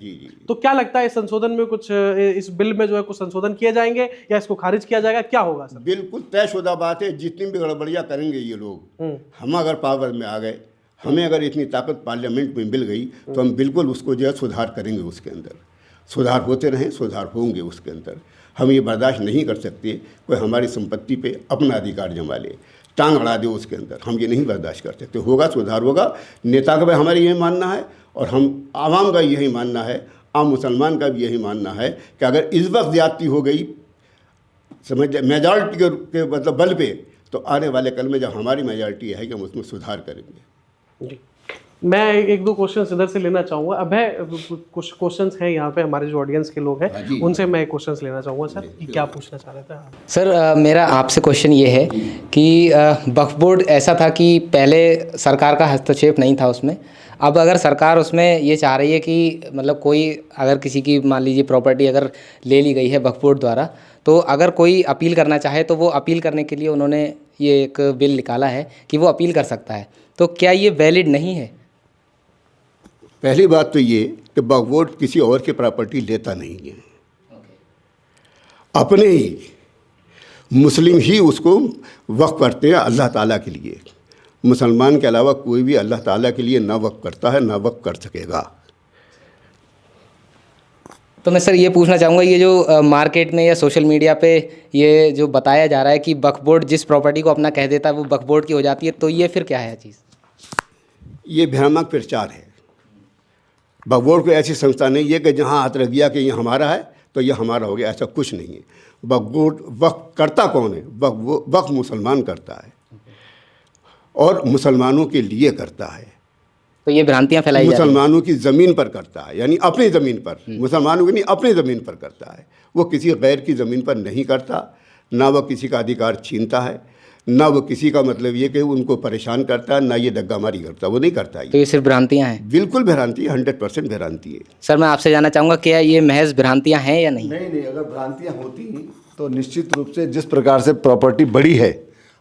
तो क्या लगता है इस संशोधन में कुछ, इस बिल में जो है कुछ संशोधन किए जाएंगे या इसको खारिज किया जाएगा, क्या होगा सर? बिल्कुल तयशुदा बात है। जितनी भी गड़बड़ियाँ करेंगे ये लोग, हम अगर पावर में आ गए, हमें अगर इतनी ताकत पार्लियामेंट में मिल गई तो हम बिल्कुल उसको जो है सुधार करेंगे। उसके अंदर सुधार होते रहें, सुधार होंगे उसके अंदर। हम ये बर्दाश्त नहीं कर सकते कोई हमारी संपत्ति पे अपना अधिकार जमा ले, टांग अड़ा दे उसके अंदर। हम ये नहीं बर्दाश्त कर सकते। होगा सुधार होगा। नेता का भी हमारा यही मानना है, और हम आवाम का यही मानना है, आम मुसलमान का भी यही मानना है कि अगर इस वक्त ज्यादती हो गई समझ मेजॉरिटी के मतलब बल पे, तो आने वाले कल में जब हमारी मेजॉरिटी है कि हम उसमें सुधार करेंगे। जी मैं एक दो क्वेश्चन इधर से लेना चाहूँगा। अभय, कुछ क्वेश्चंस हैं यहाँ पे, हमारे जो ऑडियंस के लोग हैं उनसे मैं क्वेश्चंस लेना चाहूँगा। सर, कि क्या पूछना चाह रहे थे आप? सर, मेरा आपसे क्वेश्चन ये है कि वक्फ बोर्ड ऐसा था कि पहले सरकार का हस्तक्षेप नहीं था उसमें। अब अगर सरकार उसमें ये चाह रही है कि मतलब कोई अगर किसी की मान लीजिए प्रॉपर्टी अगर ले ली गई है वक्फ बोर्ड द्वारा, तो अगर कोई अपील करना चाहे तो वो अपील करने के लिए उन्होंने ये एक बिल निकाला है कि वो अपील कर सकता है। तो क्या ये वैलिड नहीं है? पहली बात तो ये कि वक्फ बोर्ड किसी और की प्रॉपर्टी लेता नहीं है, अपने ही मुस्लिम ही उसको वक्फ करते हैं अल्लाह ताला के लिए। मुसलमान के अलावा कोई भी अल्लाह ताला के लिए ना वक्फ करता है, ना वक्फ कर सकेगा। तो मैं सर ये पूछना चाहूँगा, ये जो मार्केट में या सोशल मीडिया पे ये जो बताया जा रहा है कि वक्फ बोर्ड जिस प्रॉपर्टी को अपना कह देता है वो वक्फ बोर्ड की हो जाती है, तो ये फिर क्या है चीज़? ये भ्रामक प्रचार है। वक्फ बोर्ड कोई ऐसी संस्था नहीं है कि जहाँ हाथ रख दिया कि ये हमारा है तो ये हमारा हो गया, ऐसा कुछ नहीं है। वक्फ बोर्ड वक्फ करता कौन है? वक्फ मुसलमान करता है और मुसलमानों के लिए करता है। तो ये भ्रांतियाँ फैलाई जा रही हैं। मुसलमानों की ज़मीन पर करता है, यानी अपनी ज़मीन पर, मुसलमानों की नहीं अपनी ज़मीन पर करता है। वो किसी गैर की ज़मीन पर नहीं करता, ना वो किसी का अधिकार छीनता है, ना वो किसी का मतलब ये कि उनको परेशान करता है, ना ये दग्गामारी करता, वो नहीं करता। तो ये सिर्फ भ्रांतियाँ हैं? बिल्कुल भ्रांति है, 100% भ्रांति है। सर, मैं आपसे जानना चाहूँगा क्या ये महज भ्रांतियाँ हैं या नहीं? नहीं, अगर भ्रांतियाँ होती तो निश्चित रूप से जिस प्रकार से प्रॉपर्टी बढ़ी है,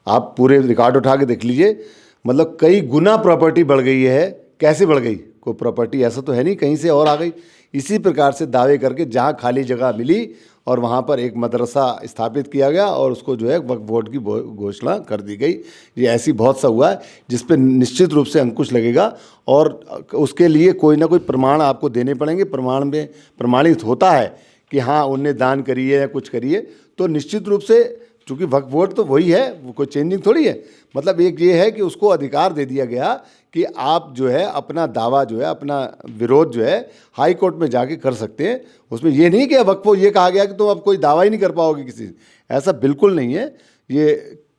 आप पूरे रिकॉर्ड उठा के देख लीजिए, मतलब कई गुना प्रॉपर्टी बढ़ गई है। कैसे बढ़ गई? कोई प्रॉपर्टी ऐसा तो है नहीं कहीं से और आ गई। इसी प्रकार से दावे करके जहाँ खाली जगह मिली और वहाँ पर एक मदरसा स्थापित किया गया और उसको जो है वक्फ बोर्ड की घोषणा कर दी गई। ये ऐसी बहुत सा हुआ है जिस पे निश्चित रूप से अंकुश लगेगा और उसके लिए कोई ना कोई प्रमाण आपको देने पड़ेंगे। प्रमाण में प्रमाणित होता है कि हाँ उनने दान करी है या कुछ करी है, तो निश्चित रूप से चूँकि वक्फ बोर्ड तो वही है, वो कोई चेंजिंग थोड़ी है। मतलब एक ये है कि उसको अधिकार दे दिया गया कि आप जो है अपना दावा जो है, अपना विरोध जो है हाई कोर्ट में जाके कर सकते हैं। उसमें ये नहीं कि वक्फ को ये कहा गया कि तुम अब कोई दावा ही नहीं कर पाओगे किसी से, ऐसा बिल्कुल नहीं है। ये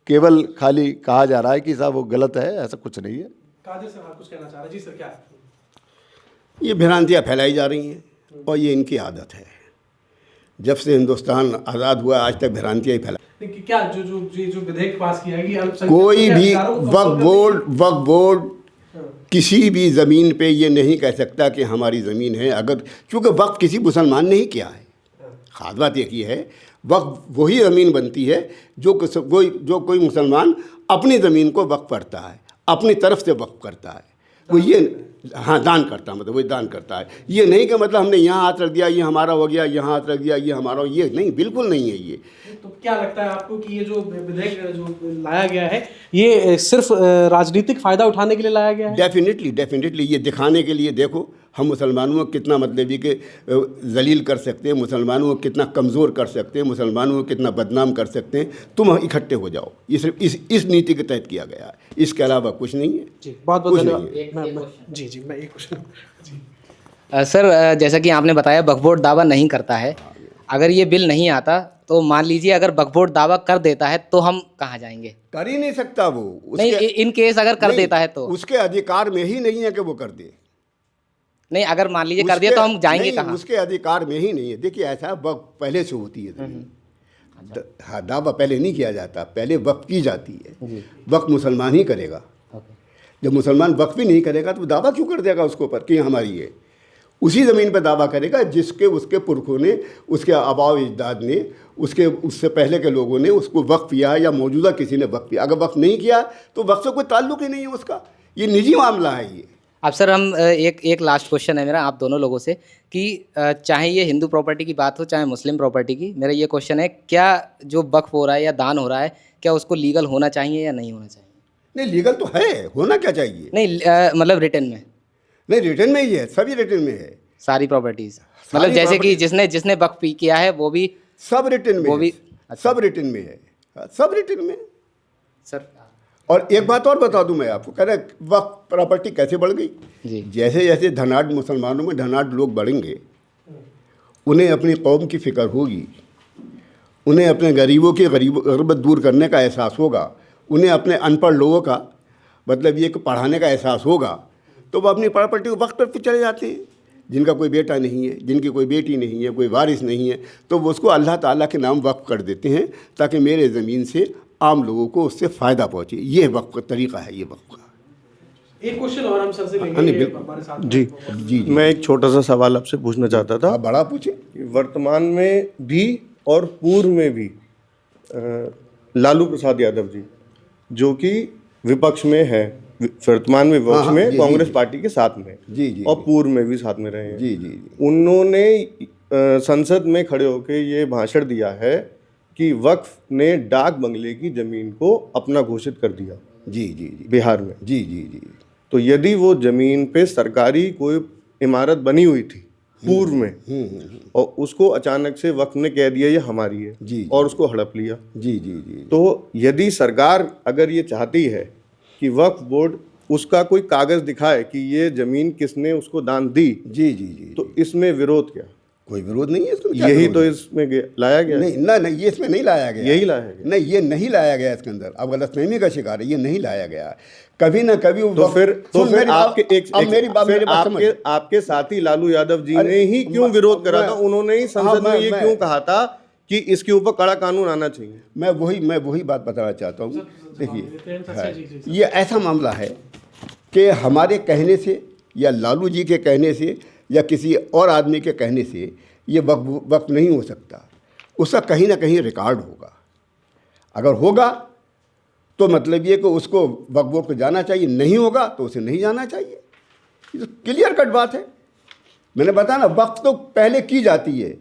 केवल खाली कहा जा रहा है कि साहब वो गलत है, ऐसा कुछ नहीं है। कादिर सर, आप कुछ कहना चाह रहे हैं? जी सर, क्या है? ये भ्रांतियाँ फैलाई जा रही हैं और ये इनकी आदत है। जब से हिंदुस्तान आज़ाद हुआ आज तक भ्रांतियाँ ही फैलाई। क्या जो विधेयक पास किया है कि कोई भी वक्फ बोर्ड किसी भी ज़मीन पे ये नहीं कह सकता कि हमारी ज़मीन है, अगर क्योंकि वक्फ किसी मुसलमान ने ही किया है। खास बात एक ही है, वक्फ वही ज़मीन बनती है जो कोई मुसलमान अपनी ज़मीन को वक्फ करता है, अपनी तरफ से वक्फ करता है। वो ये हाँ दान करता है, मतलब वही दान करता है। ये नहीं कि मतलब हमने यहाँ हाथ रख दिया ये हमारा हो गया, यहाँ हाथ रख दिया ये हमारा, ये नहीं, बिल्कुल नहीं है ये। तो क्या लगता है आपको कि ये जो विधेयक जो लाया गया है ये सिर्फ राजनीतिक फ़ायदा उठाने के लिए लाया गया है? डेफिनेटली ये दिखाने के लिए, देखो हम मुसलमानों को कितना मतलब ये कि जलील कर सकते हैं, मुसलमानों को कितना कमज़ोर कर सकते हैं, मुसलमानों को कितना बदनाम कर सकते हैं। तुम इकट्ठे हो जाओ, ये सिर्फ इस नीति के तहत किया गया है, इसके अलावा कुछ नहीं है। जी, बहुत बहुत धन्यवाद। जी, मैं एक क्वेश्चन। सर, जैसा कि आपने बताया वक्फ बोर्ड दावा नहीं करता है, अगर ये बिल नहीं आता तो मान लीजिए अगर वक्फ बोर्ड दावा कर देता है तो हम कहाँ जाएंगे? कर ही नहीं सकता वो। नहीं, इन केस अगर कर देता है तो उसके अधिकार में ही नहीं है कि वो कर दे। नहीं, अगर मान लीजिए कर दिया तो हम जाएंगे कहाँ? उसके अधिकार में ही नहीं है। देखिए ऐसा वक्फ पहले से होती है, हाँ दावा पहले नहीं किया जाता, पहले वक्फ की जाती है। वक्फ मुसलमान ही करेगा। जब मुसलमान वक्फ ही नहीं करेगा तो दावा क्यों कर देगा उसके ऊपर कि हमारी है? उसी ज़मीन पर दावा करेगा जिसके उसके पुरखों ने, उसके आबाओ अजदाद ने, उससे पहले के लोगों ने उसको वक्फ किया या मौजूदा किसी ने वक्फ किया। अगर वक्फ नहीं किया तो वक्फ से कोई ताल्लुक़ ही नहीं है उसका, ये निजी मामला है ये। अब सर हम एक लास्ट क्वेश्चन है मेरा आप दोनों लोगों से कि चाहे ये हिंदू प्रॉपर्टी की बात हो चाहे मुस्लिम प्रॉपर्टी की, मेरा ये क्वेश्चन है, क्या जो वक्फ हो रहा है या दान हो रहा है क्या उसको लीगल होना चाहिए या नहीं होना चाहिए? नहीं, लीगल तो है, होना क्या चाहिए? नहीं, मतलब रिटर्न में? नहीं, रिटर्न में ही है, सभी रिटर्न में है, सारी प्रॉपर्टीज। मतलब जैसे कि जिसने वक्फ किया है वो भी सब रिटर्न में, वो भी सब रिटर्न में है, सब रिटर्न में सर। और एक बात और बता दूं मैं आपको, कह रहे वक्फ प्रॉपर्टी कैसे बढ़ गई जी। जैसे जैसे धनाढ़ मुसलमानों में धनाढ़ लोग बढ़ेंगे, उन्हें अपनी कौम की फ़िक्र होगी, उन्हें अपने गरीबों की गुर्बत दूर करने का एहसास होगा, उन्हें अपने अनपढ़ लोगों का मतलब ये कि पढ़ाने का एहसास होगा, तो वो अपनी प्रॉपर्टी को वक्त पर चले जाते हैं। जिनका कोई बेटा नहीं है, जिनकी कोई बेटी नहीं है, कोई वारिस नहीं है, तो वो उसको अल्लाह ताला के नाम वक्फ कर देते हैं ताकि मेरे ज़मीन से आम लोगों को उससे फ़ायदा पहुँचे। ये वक्फ का तरीक़ा है, ये वक्फ का। एक क्वेश्चन और हम सर से लेंगे, हाँ, नहीं, ये बिल्कुल। हमारे साथ जी जी। मैं एक छोटा सा सवाल आपसे पूछना चाहता था। आप बड़ा पूछे। कि वर्तमान में भी और पूर्व में भी लालू प्रसाद यादव जी जो कि विपक्ष में है, वर्तमान में विपक्ष हाँ, में जी, कांग्रेस जी। पार्टी के साथ में, जी, और पूर्व में भी साथ में रहे हैं। जी, जी, जी। उन्होंने संसद में खड़े होकर ये भाषण दिया है कि वक्फ ने डाक बंगले की जमीन को अपना घोषित कर दिया जी, जी, जी। बिहार में। जी, जी, जी। तो यदि वो जमीन पे सरकारी कोई इमारत बनी हुई थी पूर्व में और उसको अचानक से वक्फ ने कह दिया ये हमारी है, जी। और उसको हड़प लिया, जी, जी, जी। तो यदि सरकार अगर ये चाहती है कि वक्फ बोर्ड उसका कोई कागज दिखाए कि ये जमीन किसने उसको दान दी, जी, जी, जी। तो इसमें विरोध क्या? कोई विरोध नहीं है इसमें। क्या यही विरोध तो है? इसमें लाया गया है। नहीं ना, नहीं, ये इसमें नहीं लाया गया। यही लाया गया। नहीं, ये नहीं लाया गया इसके अंदर। अब गलतफहमी का शिकार है, ये नहीं लाया गया। कभी ना कभी तो फिर आपके आपके साथी लालू यादव जी ने ही क्यों विरोध करा था? उन्होंने ही संसद में ये क्यों कहा था कि इसके ऊपर कड़ा कानून आना चाहिए? मैं वही बात बताना चाहता हूँ। देखिए, जी, ये ऐसा मामला है कि हमारे कहने से या लालू जी के कहने से या किसी और आदमी के कहने से ये वक्फ नहीं हो सकता। उसका कहीं ना कहीं रिकॉर्ड होगा। अगर होगा तो मतलब ये कि उसको वक्फ बोर्ड को जाना चाहिए, नहीं होगा तो उसे नहीं जाना चाहिए। ये तो क्लियर कट बात है। मैंने बताया ना, वक्फ तो पहले की जाती है,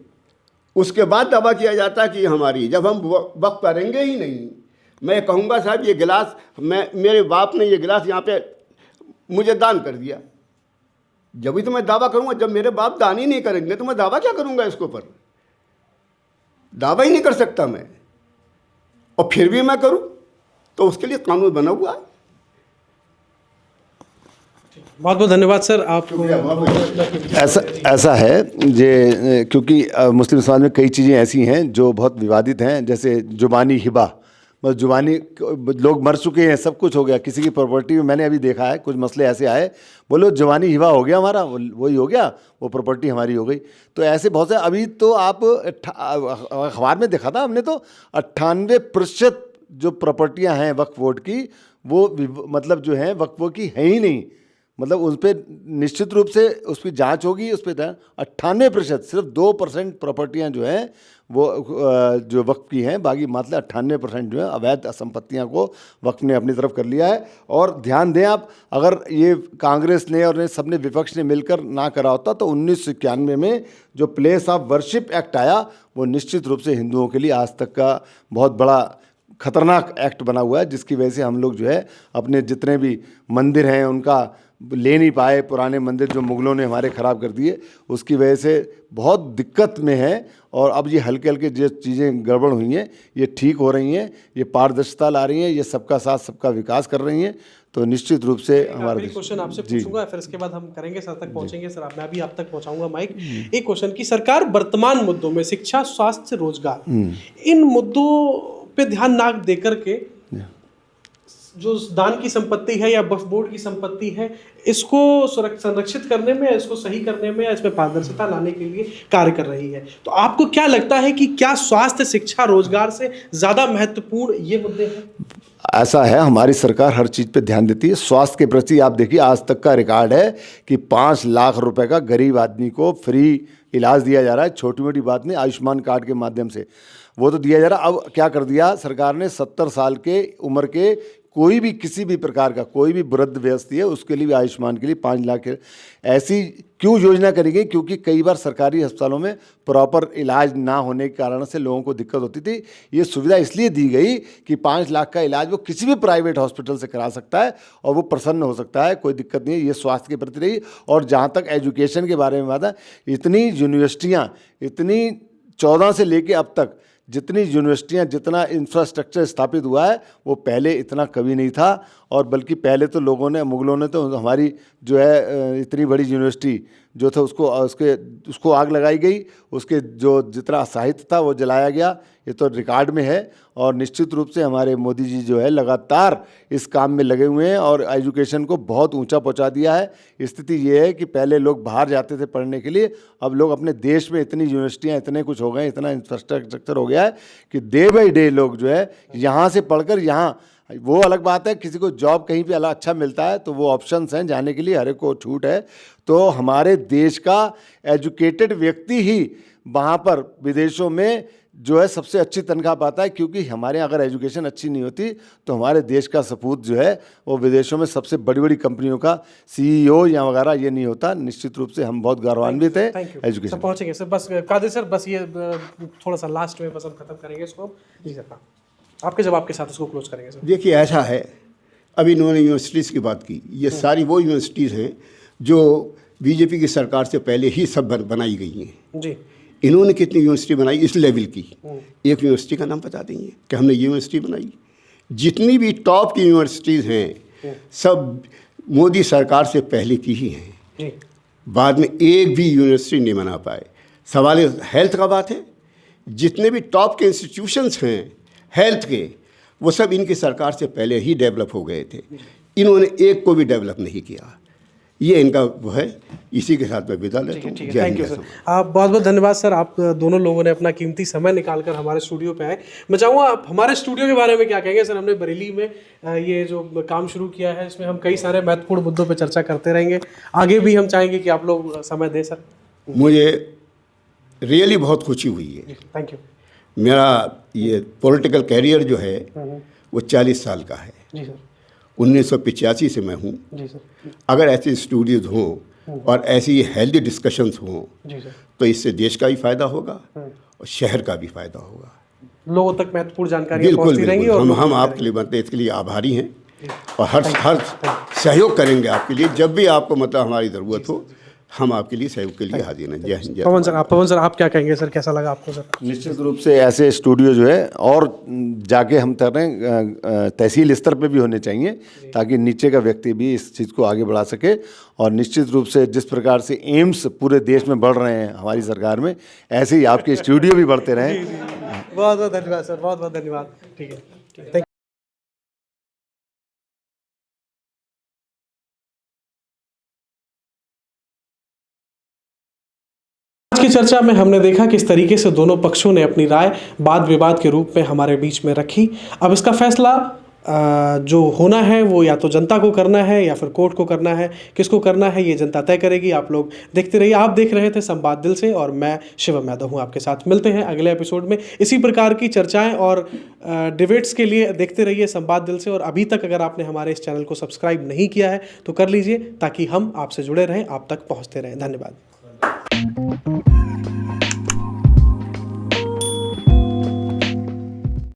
उसके बाद दावा किया जाता है कि हमारी। जब हम वक्फ करेंगे ही नहीं, मैं कहूँगा साहब ये गिलास मेरे बाप ने ये गिलास यहाँ पे मुझे दान कर दिया, जब भी तो मैं दावा करूँगा। जब मेरे बाप दान ही नहीं करेंगे तो मैं दावा क्या करूँगा? इसके ऊपर दावा ही नहीं कर सकता मैं। और फिर भी मैं करूँ तो उसके लिए कानून बना हुआ है। बहुत बहुत धन्यवाद सर आपको। ऐसा है जे क्योंकि मुस्लिम समाज में कई चीज़ें ऐसी हैं जो बहुत विवादित हैं, जैसे जुबानी हिबा। मतलब जुबानी लोग मर चुके हैं, सब कुछ हो गया, किसी की प्रॉपर्टी में मैंने अभी देखा है कुछ मसले ऐसे आए, बोलो जुबानी हिबा हो गया हमारा, वही हो गया, वो प्रॉपर्टी हमारी हो गई। तो ऐसे बहुत से अभी तो आप अखबार में देखा था हमने, तो 98% जो प्रॉपर्टियां हैं वक्फ बोर्ड की वो मतलब जो है वक्फ बोर्ड की है ही नहीं। मतलब उस पर निश्चित रूप से उस पर जाँच होगी, उस पर 98%, सिर्फ 2% प्रॉपर्टियाँ जो हैं वो जो वक्फ की हैं, बाकी मतलब 98% जो है अवैध संपत्तियाँ को वक्फ ने अपनी तरफ कर लिया है। और ध्यान दें आप, अगर ये कांग्रेस ने और सबने विपक्ष ने मिलकर ना करा होता तो 1991 में जो प्लेस ऑफ वर्शिप एक्ट आया वो निश्चित रूप से हिंदुओं के लिए आज तक का बहुत बड़ा खतरनाक एक्ट बना हुआ है, जिसकी वजह से हम लोग जो है अपने जितने भी मंदिर हैं उनका ले नहीं पाए। पुराने मंदिर जो मुग़लों ने हमारे ख़राब कर दिए, उसकी वजह से बहुत दिक्कत में है। और अब ये हल्के हल्के जो चीज़ें गड़बड़ हुई हैं ये ठीक हो रही हैं, ये पारदर्शिता ला रही हैं, ये सबका साथ सबका विकास कर रही हैं। तो निश्चित रूप से हमारा क्वेश्चन आपसे पूछूंगा, फिर इसके बाद हम करेंगे सर तक पहुंचेंगे। सर मैं भी आप तक पहुंचाऊंगा माइक। एक क्वेश्चन की सरकार वर्तमान मुद्दों में शिक्षा, स्वास्थ्य, रोजगार, इन मुद्दों पे ध्यान ना देकर के जो दान की संपत्ति है या वक्फ बोर्ड की संपत्ति है इसको संरक्षित करने में, इसको सही करने में, इसमें पारदर्शिता लाने के लिए कार्य कर रही है। तो आपको क्या लगता है कि क्या स्वास्थ्य, शिक्षा, रोजगार से ज्यादा महत्वपूर्ण ये मुद्दे हैं? ऐसा है, हमारी सरकार हर चीज़ पे ध्यान देती है। स्वास्थ्य के प्रति आप देखिए, आज तक का रिकॉर्ड है कि 5 लाख रुपए का गरीब आदमी को फ्री इलाज दिया जा रहा है। छोटी मोटी बात नहीं, आयुष्मान कार्ड के माध्यम से वो तो दिया जा रहा। अब क्या कर दिया सरकार ने, 70 साल के उम्र के कोई भी किसी भी प्रकार का कोई भी वृद्ध व्यक्ति है उसके लिए भी आयुष्मान के लिए 5 लाख ऐसी क्यों योजना करी गई? क्योंकि कई बार सरकारी अस्पतालों में प्रॉपर इलाज ना होने के कारण से लोगों को दिक्कत होती थी। ये सुविधा इसलिए दी गई कि 5 लाख का इलाज वो किसी भी प्राइवेट हॉस्पिटल से करा सकता है और वो प्रसन्न हो सकता है, कोई दिक्कत नहीं है। ये स्वास्थ्य के प्रति रही। और जहाँ तक एजुकेशन के बारे में बात है, इतनी यूनिवर्सिटियाँ, इतनी 14 से लेके अब तक जितनी यूनिवर्सिटियाँ, जितना इंफ्रास्ट्रक्चर स्थापित हुआ है वो पहले इतना कभी नहीं था। और बल्कि पहले तो लोगों ने, मुग़लों ने तो हमारी जो है इतनी बड़ी यूनिवर्सिटी जो था उसको आग लगाई गई, उसके जो जितना साहित्य था वो जलाया गया, ये तो रिकॉर्ड में है। और निश्चित रूप से हमारे मोदी जी जो है लगातार इस काम में लगे हुए हैं और एजुकेशन को बहुत ऊंचा पहुंचा दिया है। स्थिति ये है कि पहले लोग बाहर जाते थे पढ़ने के लिए, अब लोग अपने देश में इतनी यूनिवर्सिटियां, इतने कुछ हो गए, इतना इंफ्रास्ट्रक्चर हो गया है कि डे बाई डे लोग जो है यहाँ से पढ़कर यहाँ, वो अलग बात है किसी को जॉब कहीं पे अलग अच्छा मिलता है तो वो ऑप्शंस हैं जाने के लिए, हर एक को छूट है। तो हमारे देश का एजुकेटेड व्यक्ति ही वहाँ पर विदेशों में जो है सबसे अच्छी तनख्वाह पाता है, क्योंकि हमारे यहाँ अगर एजुकेशन अच्छी नहीं होती तो हमारे देश का सपूत जो है वो विदेशों में सबसे बड़ी बड़ी कंपनियों का CEO या वगैरह ये नहीं होता। निश्चित रूप से हम बहुत गौरवान्वित हैं एजुकेशन। सर पहुंचेंगे सर, बस कादिर सर, बस ये थोड़ा सा लास्ट में बस हम खत्म करेंगे इसको। जी सर, हाँ आपके जवाब के साथ इसको क्लोज करेंगे सर। देखिए ऐसा है, अभी इन्होंने यूनिवर्सिटीज़ की बात की, ये सारी वो यूनिवर्सिटीज़ हैं जो बीजेपी की सरकार से पहले ही सब बनाई गई हैं। जी, इन्होंने कितनी यूनिवर्सिटी बनाई इस लेवल की, एक यूनिवर्सिटी का नाम बता देंगे कि हमने ये यूनिवर्सिटी बनाई? जितनी भी टॉप की यूनिवर्सिटीज़ हैं सब मोदी सरकार से पहले की ही हैं। जी, बाद में एक भी यूनिवर्सिटी नहीं बना पाए। सवाल हेल्थ का बात है, जितने भी टॉप के इंस्टीट्यूशंस हैं हेल्थ के, वो सब इनकी सरकार से पहले ही डेवलप हो गए थे। इन्होंने एक को भी डेवलप नहीं किया। ये इनका वो है। इसी के साथ मैं विदा लेता हूँ। जय हिंद, थैंक यू सर। आप बहुत बहुत धन्यवाद सर, आप दोनों लोगों ने अपना कीमती समय निकालकर हमारे स्टूडियो पे आए। मैं चाहूँगा आप हमारे स्टूडियो के बारे में क्या कहेंगे सर? हमने बरेली में ये जो काम शुरू किया है इसमें हम कई सारे महत्वपूर्ण मुद्दों पर चर्चा करते रहेंगे, आगे भी हम चाहेंगे कि आप लोग समय दें सर। मुझे रियली बहुत खुशी हुई है। Thank you. मेरा ये पॉलिटिकल कैरियर जो है वो 40 साल का है। जी सर। 1985 से मैं हूँ। जी सर। अगर ऐसे स्टूडियोज हों और ऐसी हेल्दी डिस्कशंस हों जी सर, तो इससे देश का भी फायदा होगा और शहर का भी फायदा होगा। लोगों तक महत्वपूर्ण जानकारी बिल्कुल पहुंचती रहेंगी बिल्कुल। और हम आपके लिए बनते इसके लिए आभारी हैं और हर सहयोग करेंगे आपके लिए। जब भी आपको मतलब हमारी ज़रूरत हो हम आपके लिए सहयोग के लिए हाजिर हैं। जय हिंद, जय पवन सर आप क्या कहेंगे सर? कैसा लगा आपको सर? निश्चित रूप से ऐसे स्टूडियो जो है और जाके हम कर रहे हैं तहसील स्तर पे भी होने चाहिए, ताकि नीचे का व्यक्ति भी इस चीज़ को आगे बढ़ा सके। और निश्चित रूप से जिस प्रकार से एम्स पूरे देश में बढ़ रहे हैं हमारी सरकार में, ऐसे ही आपके स्टूडियो भी बढ़ते रहें। बहुत बहुत धन्यवाद सर, बहुत बहुत धन्यवाद। ठीक है, थैंक यू। आज की चर्चा में हमने देखा किस तरीके से दोनों पक्षों ने अपनी राय वाद विवाद के रूप में हमारे बीच में रखी। अब इसका फैसला जो होना है वो या तो जनता को करना है या फिर कोर्ट को करना है। किसको करना है ये जनता तय करेगी। आप लोग देखते रहिए। आप देख रहे थे संवाद दिल से और मैं शिवम यादव हूँ आपके साथ। मिलते हैं अगले एपिसोड में इसी प्रकार की चर्चाएं और डिबेट्स के लिए देखते रहिए संवाद दिल से। और अभी तक अगर आपने हमारे इस चैनल को सब्सक्राइब नहीं किया है तो कर लीजिए, ताकि हम आपसे जुड़े रहें, आप तक पहुँचते रहें। धन्यवाद।